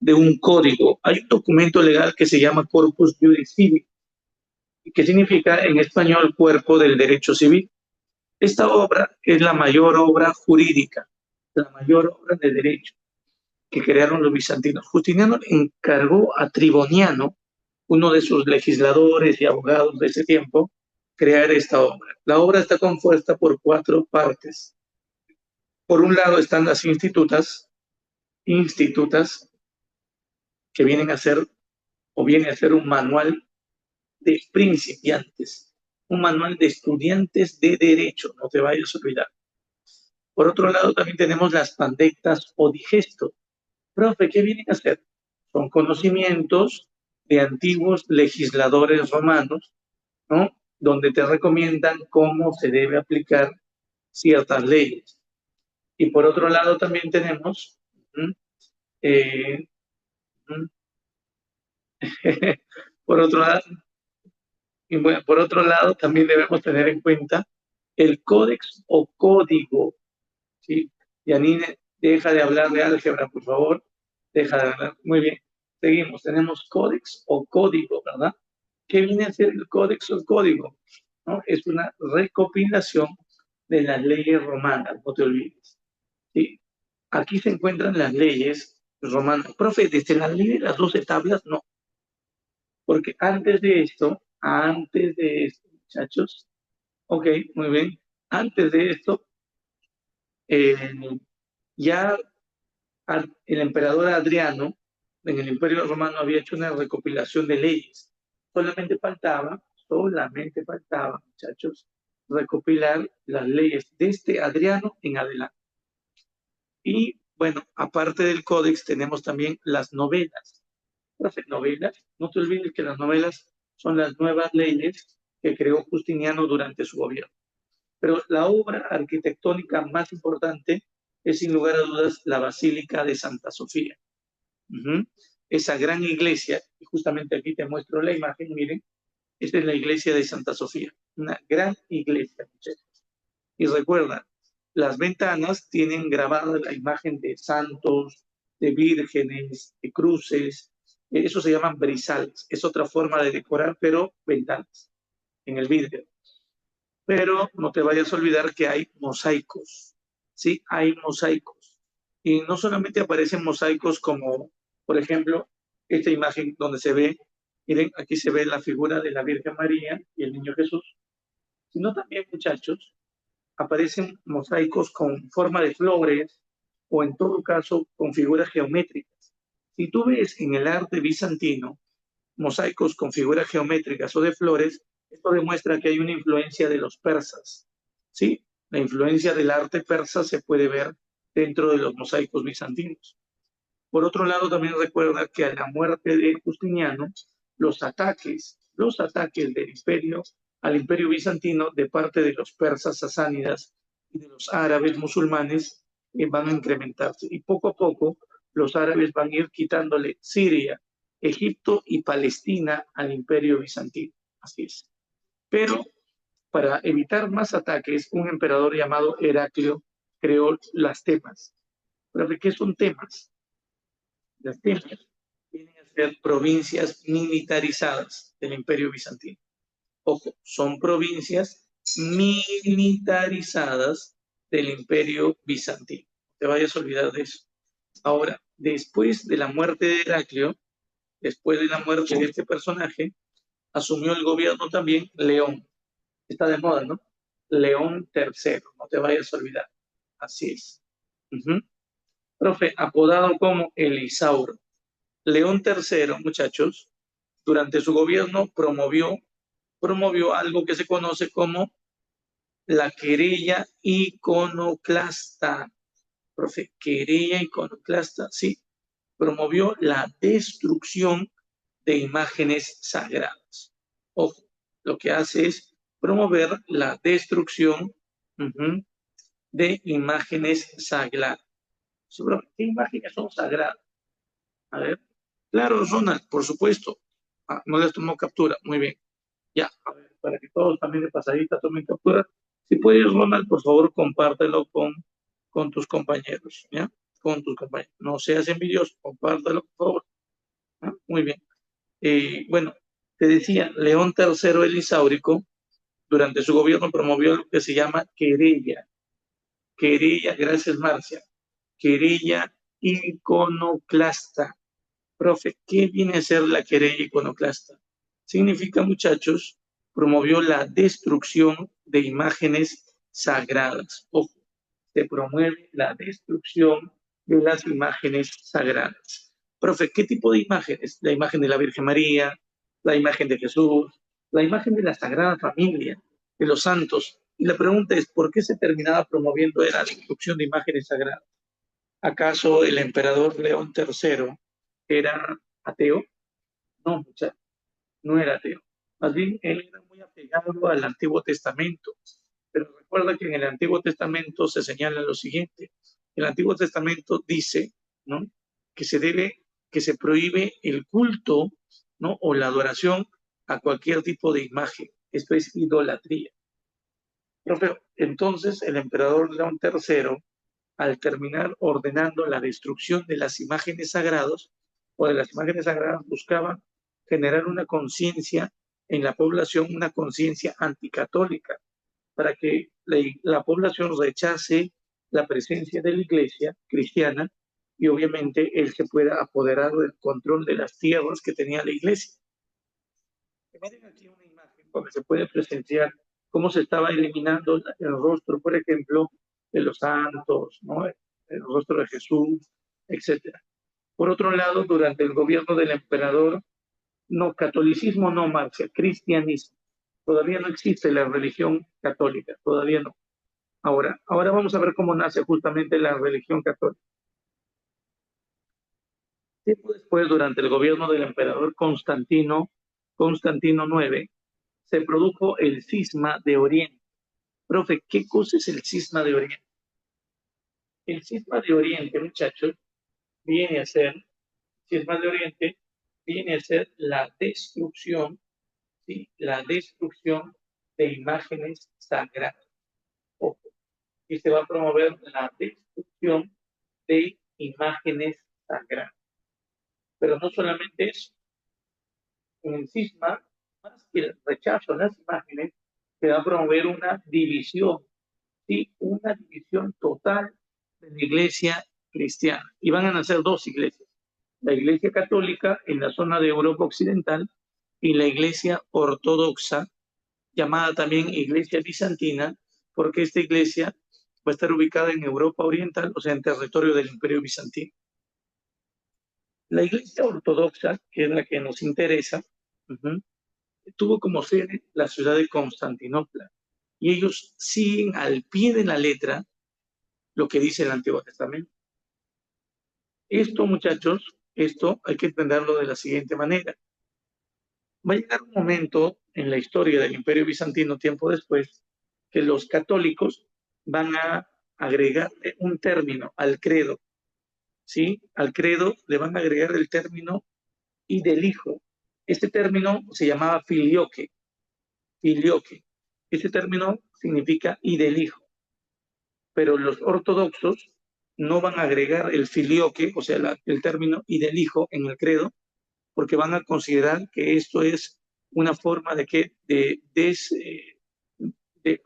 de un código. Hay un documento legal que se llama Corpus Juris Civic, que significa en español Cuerpo del Derecho Civil. Esta obra es la mayor obra jurídica, la mayor obra de derecho que crearon los bizantinos. Justiniano encargó a Triboniano, uno de sus legisladores y abogados de ese tiempo, crear esta obra. La obra está compuesta por 4 partes. Por un lado están las institutas que vienen a ser o viene a ser un manual de principiantes, un manual de estudiantes de derecho, no te vayas a olvidar. Por otro lado, también tenemos las pandectas o digestos. Profe, ¿qué vienen a hacer? Son conocimientos de antiguos legisladores romanos, ¿no? Donde te recomiendan cómo se debe aplicar ciertas leyes. Y por otro lado también tenemos Eh, mm, por otro lado, y bueno, por otro lado, también debemos tener en cuenta el códex o código, ¿sí? Yanine, deja de hablar de álgebra, por favor. Deja de hablar. Muy bien. Seguimos. Tenemos códex o código, ¿verdad? ¿Qué viene a ser el códex o el código? ¿No? Es una recopilación de las leyes romanas, no te olvides. ¿Sí? Aquí se encuentran las leyes romanas. Profe, desde la ley de las 12 tablas, no, porque antes de esto, muchachos, ok, muy bien, antes de esto, eh, ya el emperador Adriano en el Imperio Romano había hecho una recopilación de leyes. Solamente faltaba, muchachos, recopilar las leyes desde Adriano en adelante. Y bueno, aparte del códex tenemos también las novelas. Las novelas, no te olvides que las novelas son las nuevas leyes que creó Justiniano durante su gobierno. Pero la obra arquitectónica más importante es sin lugar a dudas la Basílica de Santa Sofía. Ujú. Esa gran iglesia, y justamente aquí te muestro la imagen, miren, esta es la iglesia de Santa Sofía, una gran iglesia, muchachos. Y recuerda, las ventanas tienen grabada la imagen de santos, de vírgenes, de cruces, eso se llaman brisales, es otra forma de decorar, pero ventanas en el vidrio. Pero no te vayas a olvidar que hay mosaicos, ¿sí? Hay mosaicos. Y no solamente aparecen mosaicos como, por ejemplo, esta imagen donde se ve, miren, aquí se ve la figura de la Virgen María y el Niño Jesús, sino también, muchachos, aparecen mosaicos con forma de flores o en todo caso con figuras geométricas. Si tú ves en el arte bizantino mosaicos con figuras geométricas o de flores, esto demuestra que hay una influencia de los persas. ¿Sí? La influencia del arte persa se puede ver dentro de los mosaicos bizantinos. Por otro lado, también recuerda que a la muerte de Justiniano, los ataques del imperio al imperio bizantino de parte de los persas sasánidas y de los árabes musulmanes van a incrementarse. Y poco a poco los árabes van a ir quitándole Siria, Egipto y Palestina al imperio bizantino. Así es. Pero para evitar más ataques, un emperador llamado Heraclio creó las temas. ¿Pero de qué son temas? Las temas vienen a ser provincias militarizadas del Imperio Bizantino. Ojo, son provincias militarizadas del Imperio Bizantino. No te vayas a olvidar de eso. Ahora, después de la muerte de Heraclio, después de la muerte de este personaje, asumió el gobierno también León. Está de moda, ¿no? León III, no te vayas a olvidar. Así es. Uh-huh. Profe, apodado como Elisauro. León III, muchachos, durante su gobierno promovió algo que se conoce como la querella iconoclasta. Profe, querella iconoclasta, sí, promovió la destrucción de imágenes sagradas. Ojo, lo que hace es promover la destrucción de imágenes sagradas. ¿Qué imágenes son sagradas? A ver. Claro, Ronald, por supuesto. No les tomó captura. Muy bien. Ya, a ver, para que todos también de pasadita tomen captura. Si puedes, Ronald, por favor, compártelo con tus compañeros, ¿ya? Con tus compañeros. No seas envidioso, compártelo, por favor. ¿Ya? Muy bien. Bueno, te decía, León III el Isáurico, durante su gobierno promovió lo que se llama querella. Querella, gracias, Marcia. Querella iconoclasta. Profe, ¿qué viene a ser la querella iconoclasta? Significa, muchachos, promovió la destrucción de imágenes sagradas. Ojo, se promueve la destrucción de las imágenes sagradas. Profe, ¿qué tipo de imágenes? La imagen de la Virgen María, la imagen de Jesús, la imagen de la Sagrada Familia, de los santos. Y la pregunta es, ¿por qué se terminaba promoviendo la destrucción de imágenes sagradas? ¿Acaso el emperador León III era ateo? No, muchachos, no era ateo. Más bien, él era muy apegado al Antiguo Testamento. Pero recuerda que en el Antiguo Testamento se señala lo siguiente. El Antiguo Testamento dice, ¿no?, que se prohíbe el culto, ¿no? O la adoración a cualquier tipo de imagen. Esto es idolatría. Profe, entonces el emperador León III, al terminar ordenando la destrucción de las imágenes sagradas o de las imágenes sagradas, buscaba generar una conciencia en la población, una conciencia anticatólica, para que la población rechace la presencia de la iglesia cristiana y obviamente él se pueda apoderar del control de las tierras que tenía la iglesia. Miren aquí una imagen donde se puede presenciar cómo se estaba eliminando el rostro, por ejemplo, de los santos, ¿no? El rostro de Jesús, etcétera. Por otro lado, durante el gobierno del emperador, no, catolicismo no marcha, cristianismo. Todavía no existe la religión católica, todavía no. Ahora vamos a ver cómo nace justamente la religión católica. Tiempo después, durante el gobierno del emperador Constantino IX, se produjo el cisma de Oriente. Profe, ¿qué cosa es el cisma de Oriente? El cisma de Oriente, muchachos, viene a ser, cisma de Oriente, viene a ser la destrucción, ¿sí? La destrucción de imágenes sagradas. Ojo, y se va a promover la destrucción de imágenes sagradas. Pero no solamente eso, en el cisma, más que el rechazo a las imágenes, se va a promover una división, ¿sí? Una división total de la iglesia cristiana. Y van a nacer dos iglesias, la iglesia católica en la zona de Europa Occidental y la iglesia ortodoxa, llamada también iglesia bizantina, porque esta iglesia va a estar ubicada en Europa Oriental, o sea, en territorio del Imperio Bizantino. La iglesia ortodoxa, que es la que nos interesa, tuvo como sede la ciudad de Constantinopla. Y ellos siguen al pie de la letra lo que dice el Antiguo Testamento. Esto, muchachos, esto hay que entenderlo de la siguiente manera. Va a llegar un momento en la historia del Imperio Bizantino, tiempo después, que los católicos van a agregar un término al credo, ¿sí? Al credo le van a agregar el término y del hijo. Este término se llamaba filioque, filioque. Este término significa y del hijo. Pero los ortodoxos no van a agregar el filioque, o sea, el término y del hijo en el credo, porque van a considerar que esto es una forma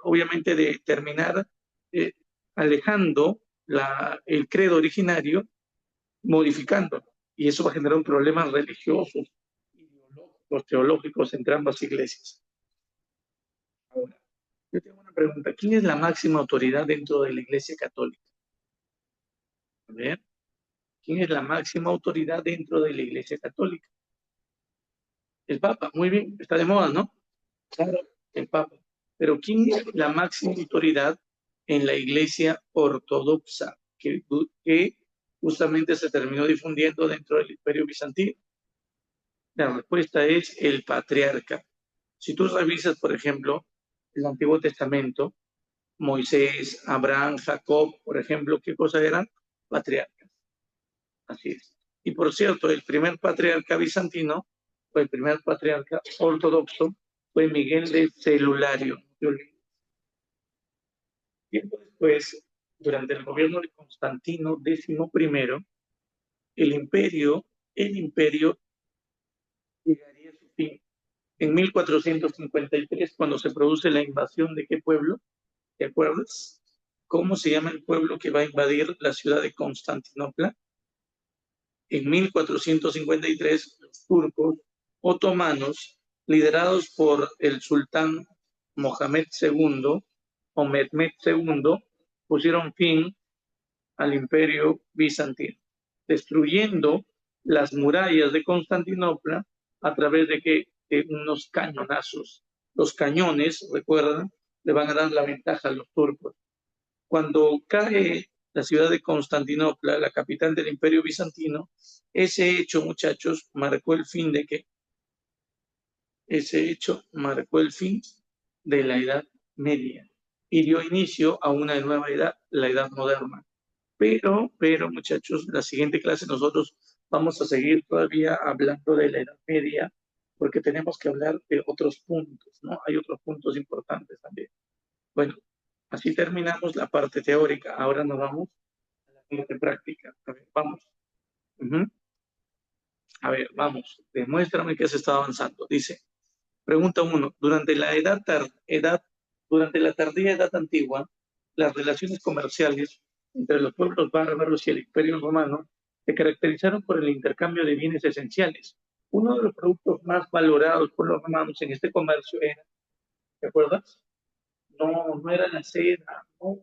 obviamente de terminar eh, alejando el credo originario, modificándolo. Y eso va a generar un problema religiosos, ideológicos, teológicos entre ambas iglesias. Ahora, yo tengo una pregunta. ¿Quién es la máxima autoridad dentro de la Iglesia Católica? A ver, ¿quién es la máxima autoridad dentro de la Iglesia Católica? El Papa, muy bien, está de moda, ¿no? Claro, el Papa. Pero ¿quién es la máxima autoridad en la Iglesia Ortodoxa que justamente se terminó difundiendo dentro del Imperio Bizantino? La respuesta es el patriarca. Si tú revisas, por ejemplo, el Antiguo Testamento, Moisés, Abraham, Jacob, por ejemplo, ¿qué cosa eran? Patriarcas. Así es. Y por cierto, el primer patriarca bizantino, o el primer patriarca ortodoxo, fue Miguel de Celulario. Tiempo después, durante el gobierno de Constantino XI, el imperio llegaría a su fin. En 1453, cuando se produce la invasión de qué pueblo, ¿te acuerdas? ¿Cómo se llama el pueblo que va a invadir la ciudad de Constantinopla? En 1453, los turcos otomanos, liderados por el sultán Mohamed II o Mehmed II, pusieron fin al imperio bizantino, destruyendo las murallas de Constantinopla a través de unos cañonazos. Los cañones, recuerdan, le van a dar la ventaja a los turcos. Cuando cae la ciudad de Constantinopla, la capital del imperio bizantino, ese hecho, muchachos, marcó el fin de qué? Ese hecho marcó el fin de la Edad Media y dio inicio a una nueva edad, la Edad Moderna. Pero muchachos, la siguiente clase nosotros vamos a seguir todavía hablando de la Edad Media, porque tenemos que hablar de otros puntos, ¿no? Hay otros puntos importantes también. Bueno, así terminamos la parte teórica. Ahora nos vamos a la parte práctica. A ver, vamos. Ujú. A ver, vamos. Demuéstrame que se está avanzando. Dice, pregunta uno. Durante la tardía Edad Antigua, las relaciones comerciales entre los pueblos bárbaros y el Imperio Romano se caracterizaron por el intercambio de bienes esenciales. Uno de los productos más valorados por los romanos en este comercio era, ¿te acuerdas? No, no era la seda, no.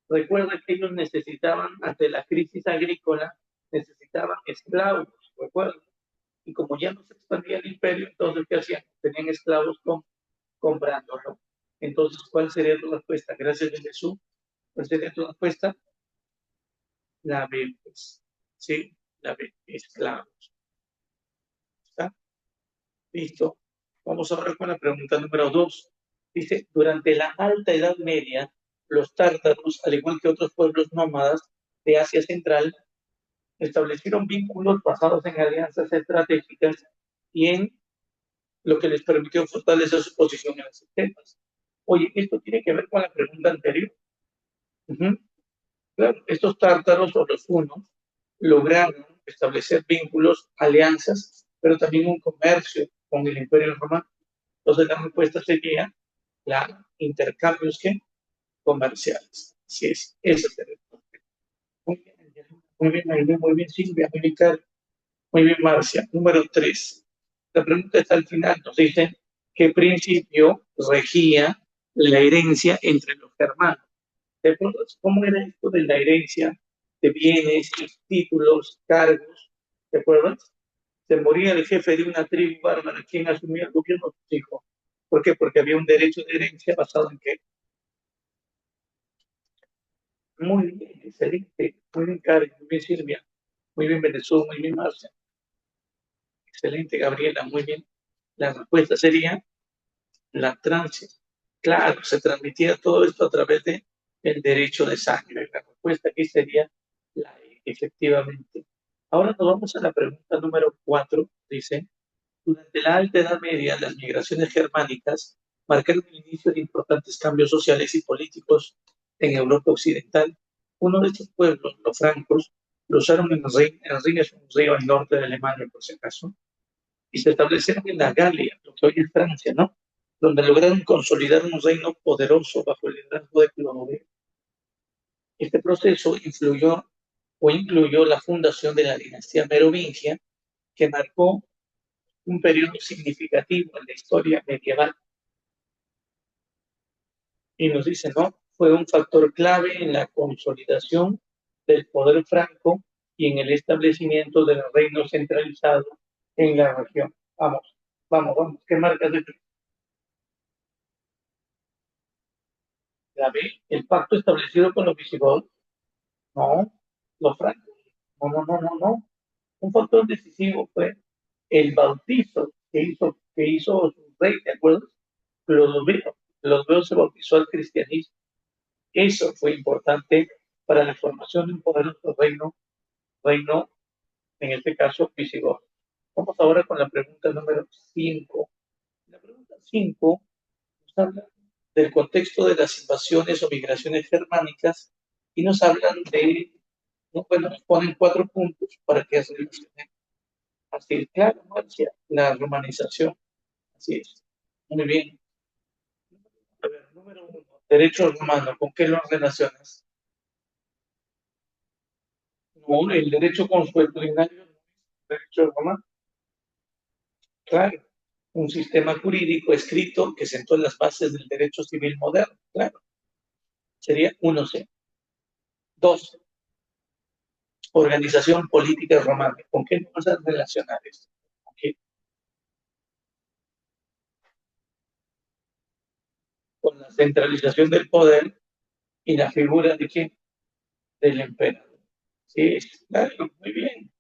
Recuerda que ellos necesitaban, ante la crisis agrícola, necesitaban esclavos, recuerda. Y como ya no se expandía el imperio, entonces, ¿qué hacían? Tenían esclavos comprándolo. Entonces, ¿cuál sería tu respuesta? Gracias a Jesús. ¿Cuál sería tu respuesta? La B, pues. Sí, la B, esclavos. ¿Está? Listo. Vamos ahora con la pregunta número 2. Dice, durante la Alta Edad Media, los tártaros, al igual que otros pueblos nómadas de Asia Central, establecieron vínculos basados en alianzas estratégicas y en lo que les permitió fortalecer su posición en los sistemas. Oye, esto tiene que ver con la pregunta anterior. Uh-huh. Claro, estos tártaros o los hunos lograron establecer vínculos, alianzas, pero también un comercio con el Imperio Romano. Entonces la respuesta sería la intercambios que comerciales. Así es, eso sería. Muy bien, muy bien, Silvia, muy bien, Carlos. Muy bien, Marcia. Número 3. La pregunta está al final. Nos dice qué principio regía la herencia entre los hermanos. ¿Te acuerdas cómo era esto de la herencia de bienes, títulos, cargos? ¿Te acuerdas? Se moría el jefe de una tribu bárbara, quien asumía el gobierno de sus hijos. ¿Por qué? Porque había un derecho de herencia basado en qué. Muy bien, excelente. Muy bien, Karen. Muy bien, Silvia. Muy bien, Venezuela. Muy bien, Marcia. Excelente, Gabriela. Muy bien. La respuesta sería la trance. Claro, se transmitía todo esto a través de el derecho de sangre. La respuesta aquí sería la E, efectivamente. Ahora nos vamos a la pregunta número 4. Dice, durante la Alta Edad Media, las migraciones germánicas marcaron el inicio de importantes cambios sociales y políticos en Europa Occidental. Uno de estos pueblos, los francos, lo usaron en el Rin es un río al norte de Alemania, por si acaso, y se establecieron en la Galia, lo que hoy es Francia, ¿no? Donde lograron consolidar un reino poderoso bajo el liderazgo de Clodoveo. Este proceso influyó o incluyó la fundación de la dinastía merovingia, que marcó un periodo significativo en la historia medieval. Y nos dice, ¿no? Fue un factor clave en la consolidación del poder franco y en el establecimiento del reino centralizado en la región. Vamos, vamos, vamos. ¿Qué marcas de la B? ¿El pacto establecido con los visigodos? No, los francos. No, no, no, no, no. Un factor decisivo fue el bautizo que hizo su rey, ¿te acuerdas? Clodoveo. Clodoveo se bautizó al cristianismo. Eso fue importante para la formación de un poderoso reino, en este caso visigodo. Vamos ahora con la pregunta número 5. La pregunta 5 nos habla del contexto de las invasiones o migraciones germánicas y nos hablan de, ¿no? Bueno, nos ponen 4 puntos para que se relacionen. Así es, claro, Marcia, la romanización. Así es. Muy bien. A ver, número 1, derecho romano, ¿con qué lo relacionas? No, el derecho consuetudinario, derecho romano, claro. Un sistema jurídico escrito que sentó las bases del derecho civil moderno, claro. Sería 1C. 2, organización política romana. ¿Con qué vas a relacionar esto? ¿Okay? Con la centralización del poder y la figura de quién? Del emperador. Sí, claro, muy bien.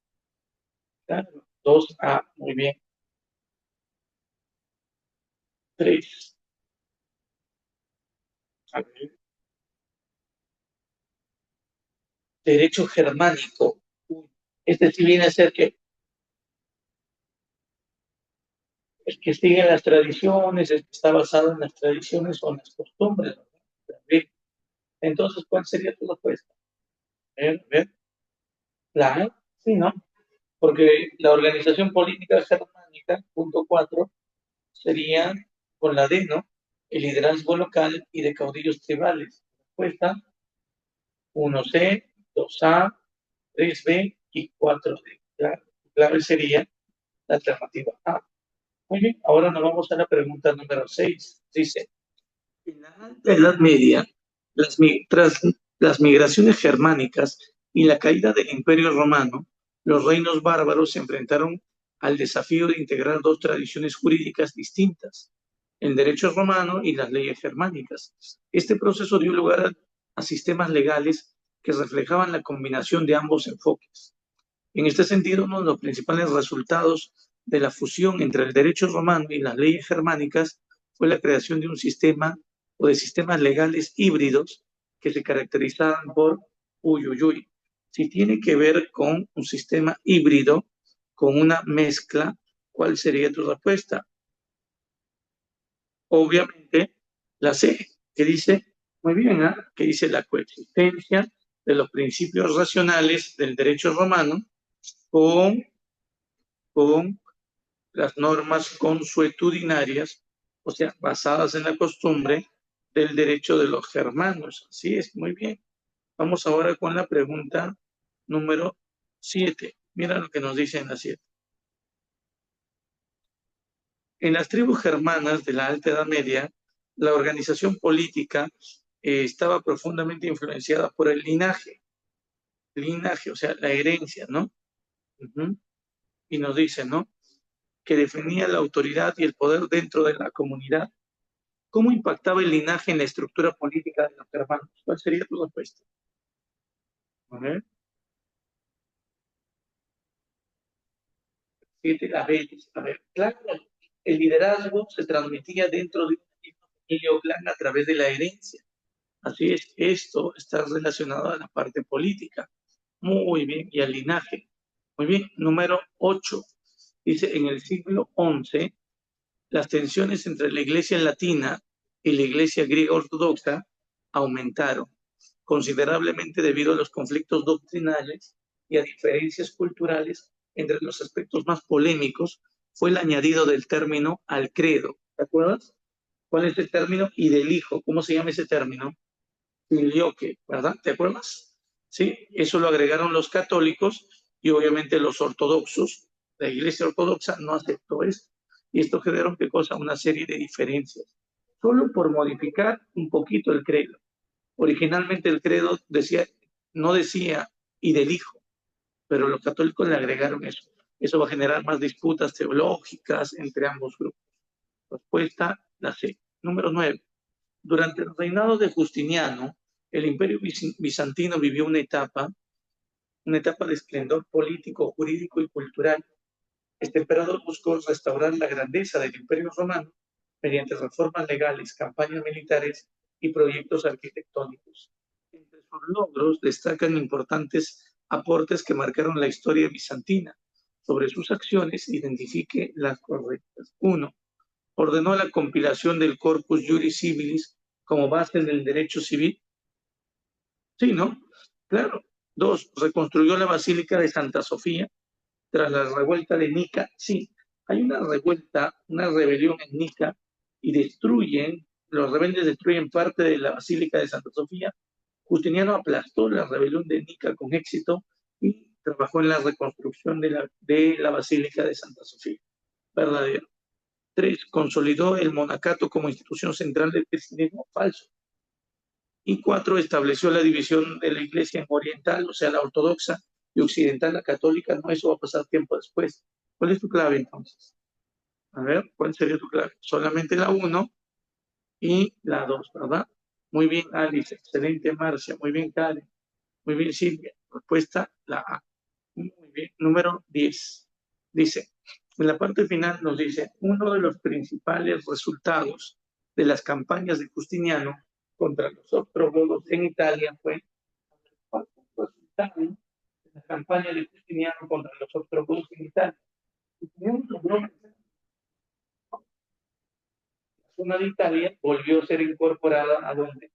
Claro. 2A, muy bien. 3. A ver, Derecho germánico. Este sí viene a ser que el que sigue las tradiciones, el que está basado en las tradiciones o en las costumbres, ¿no? Entonces, ¿cuál sería tu respuesta? A ver, la A, sí, ¿no? Porque la organización política germánica, punto 4, sería con la D, ¿no? El liderazgo local y de caudillos tribales. Respuesta 1C, 2A, 3B y 4D. La clave sería la alternativa A. Muy bien, ahora nos vamos a la pregunta número 6. Dice, en la Alta Edad Media, tras las migraciones germánicas y la caída del Imperio Romano, los reinos bárbaros se enfrentaron al desafío de integrar dos tradiciones jurídicas distintas, el derecho romano y las leyes germánicas. Este proceso dio lugar a sistemas legales que reflejaban la combinación de ambos enfoques. En este sentido, uno de los principales resultados de la fusión entre el derecho romano y las leyes germánicas fue la creación de un sistema o de sistemas legales híbridos que se caracterizaban por uy. Si tiene que ver con un sistema híbrido, con una mezcla, ¿cuál sería tu respuesta? Obviamente, la C, que dice, muy bien, ¿eh? Que dice la coexistencia de los principios racionales del derecho romano con, con las normas consuetudinarias, o sea, basadas en la costumbre del derecho de los germanos. Así es, muy bien. Vamos ahora con la pregunta número 7. Mira lo que nos dice en la 7. En las tribus germanas de la Alta Edad Media, la organización política estaba profundamente influenciada por el linaje, o sea, la herencia, ¿no? Uh-huh. Y nos dice, ¿no? Que definía la autoridad y el poder dentro de la comunidad. ¿Cómo impactaba el linaje en la estructura política de los germanos? ¿Cuál sería tu respuesta? A ver, siete las veces. A ver, claro, el liderazgo se transmitía dentro de un mismo familia o clan a través de la herencia. Así es, esto está relacionado a la parte política. Muy bien, y al linaje. Muy bien, número 8. Dice, en el siglo XI, las tensiones entre la iglesia latina y la iglesia griega ortodoxa aumentaron considerablemente debido a los conflictos doctrinales y a diferencias culturales. Entre los aspectos más polémicos fue el añadido del término al credo. ¿Te acuerdas? ¿Cuál es el término? Y del hijo. ¿Cómo se llama ese término? Filioque, ¿verdad? ¿Te acuerdas? Sí, eso lo agregaron los católicos y obviamente los ortodoxos. La iglesia ortodoxa no aceptó esto. Y esto generó, ¿qué cosa? Una serie de diferencias. Solo por modificar un poquito el credo. Originalmente el credo decía, no decía y del hijo, pero los católicos le agregaron eso. Eso va a generar más disputas teológicas entre ambos grupos. Respuesta, la C. Número 9. Durante el reinado de Justiniano, el imperio bizantino vivió una etapa de esplendor político, jurídico y cultural. Este emperador buscó restaurar la grandeza del imperio romano mediante reformas legales, campañas militares y proyectos arquitectónicos. Entre sus logros destacan importantes aportes que marcaron la historia bizantina. Sobre sus acciones, identifique las correctas. 1. Ordenó la compilación del Corpus Juris Civilis como base del derecho civil. Sí, ¿no? Claro. 2. Reconstruyó la Basílica de Santa Sofía tras la revuelta de Nica. Sí, hay una revuelta, una rebelión en Nica y los rebeldes destruyen parte de la Basílica de Santa Sofía. Justiniano aplastó la rebelión de Nica con éxito y trabajó en la reconstrucción de la Basílica de Santa Sofía. Verdadero. 3. Consolidó el monacato como institución central del cristianismo. Falso. Y 4. Estableció la división de la iglesia en oriental, o sea, la ortodoxa, y occidental, la católica. No, eso va a pasar tiempo después. ¿Cuál es tu clave entonces? A ver, ¿cuál sería tu clave? Solamente la 1 y la 2, ¿verdad? Muy bien, Alice. Excelente, Marcia. Muy bien, Karen. Muy bien, Silvia. Respuesta, la A. Muy bien. Número 10. Dice, en la parte final nos dice, uno de los principales resultados de las campañas de Justiniano contra los ostrogodos en Italia fue en la campaña de Justiniano contra los ostrogodos en Italia. Justiniano logró vencer la zona de Italia, volvió a ser incorporada a donde?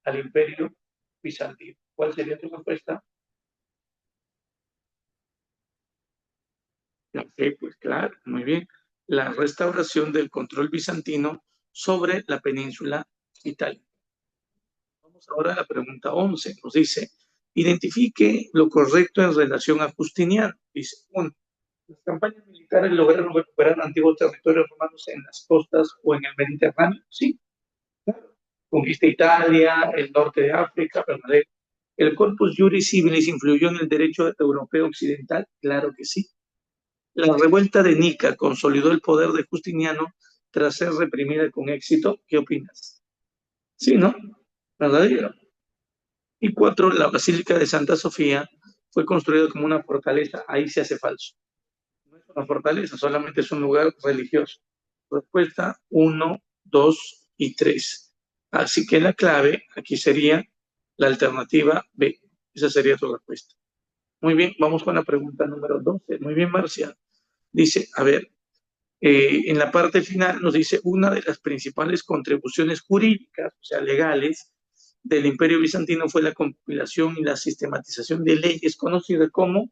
Al Imperio Bizantino. ¿Cuál sería tu respuesta? Ok, pues claro, muy bien. La restauración del control bizantino sobre la península italiana. Vamos ahora a la pregunta 11. Nos dice, identifique lo correcto en relación a Justiniano. Dice, 1. Las campañas militares lograron recuperar antiguos territorios romanos en las costas o en el Mediterráneo. Sí, claro. Conquista Italia, el norte de África, ¿verdad? ¿El Corpus Juris Civilis influyó en el derecho europeo occidental? Claro que sí. La revuelta de Nica consolidó el poder de Justiniano tras ser reprimida con éxito. ¿Qué opinas? Sí, ¿no? ¿Verdadero? Y 4. La Basílica de Santa Sofía fue construida como una fortaleza. Ahí se hace falso. No es una fortaleza, solamente es un lugar religioso. Respuesta 1, 2 y 3. Así que la clave aquí sería la alternativa B. Esa sería tu respuesta. Muy bien, vamos con la pregunta número 12. Muy bien, Marcia. Dice, a ver, en la parte final nos dice una de las principales contribuciones jurídicas, o sea, legales, del Imperio Bizantino fue la compilación y la sistematización de leyes conocidas como,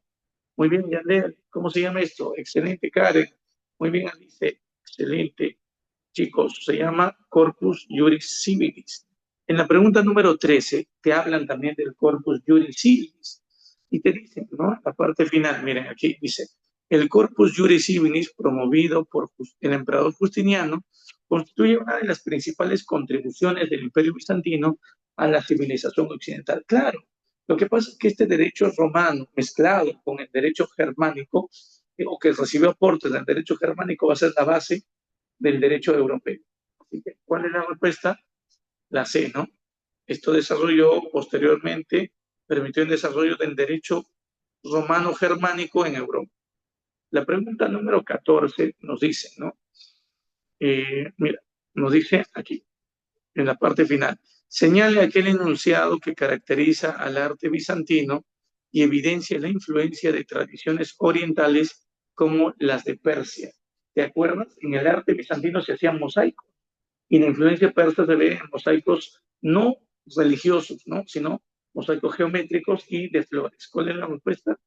muy bien, Yandel, ¿cómo se llama esto? Excelente, Karen. Muy bien, Alice, excelente. Chicos, se llama Corpus Juris Civilis. En la pregunta número 13 te hablan también del Corpus Juris Civilis y te dicen, ¿no? La parte final, miren, aquí dice, el Corpus Juris Civilis promovido por el emperador Justiniano constituye una de las principales contribuciones del Imperio Bizantino a la civilización occidental. Claro, lo que pasa es que este derecho romano mezclado con el derecho germánico, o que recibió aportes del derecho germánico, va a ser la base del derecho europeo. Así que, ¿cuál es la respuesta? La C, ¿no? Esto desarrolló posteriormente, permitió el desarrollo del derecho romano-germánico en Europa. La pregunta número 14 nos dice, ¿no? Mira, nos dice aquí, en la parte final, señale aquel enunciado que caracteriza al arte bizantino y evidencia la influencia de tradiciones orientales como las de Persia. ¿Te acuerdas? En el arte bizantino se hacían mosaicos y la influencia persa se ve en mosaicos no religiosos, ¿no? Sino mosaicos geométricos y de flores. ¿Cuál es la respuesta?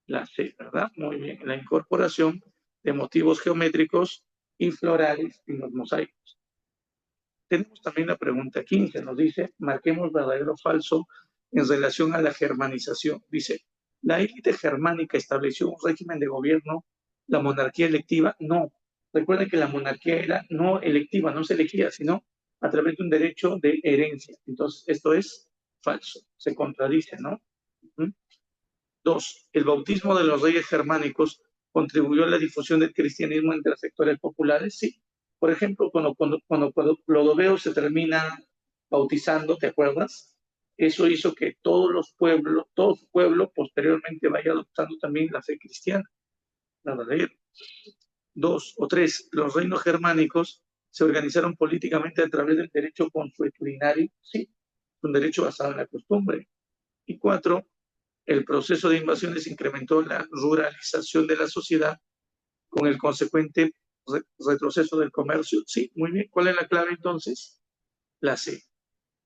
La C, ¿verdad? Muy bien. La incorporación de motivos geométricos y florales en los mosaicos. Tenemos también la pregunta 15, nos dice, marquemos verdadero o falso en relación a la germanización. Dice, ¿la élite germánica estableció un régimen de gobierno, la monarquía electiva? No. Recuerden que la monarquía era no electiva, no se elegía, sino a través de un derecho de herencia. Entonces, esto es falso, se contradice, ¿no? ¿Mm? 2. El bautismo de los reyes germánicos contribuyó a la difusión del cristianismo entre los sectores populares. Sí. Por ejemplo, cuando Clodoveo se termina bautizando, ¿te acuerdas? Eso hizo que todos los pueblos, todo su pueblo posteriormente vaya adoptando también la fe cristiana. La verdadera. 2 o 3. Los reinos germánicos se organizaron políticamente a través del derecho consuetudinario. Sí, un derecho basado en la costumbre. Y 4. El proceso de invasiones incrementó la ruralización de la sociedad con el consecuente retroceso del comercio. Sí, muy bien. ¿Cuál es la clave entonces? La C.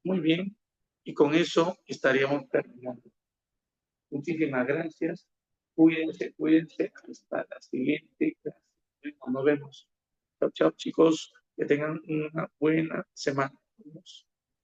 Muy bien. Y con eso estaríamos terminando. Muchísimas gracias. Cuídense, cuídense. Hasta la siguiente clase. Nos vemos. Chao, chao, chicos. Que tengan una buena semana.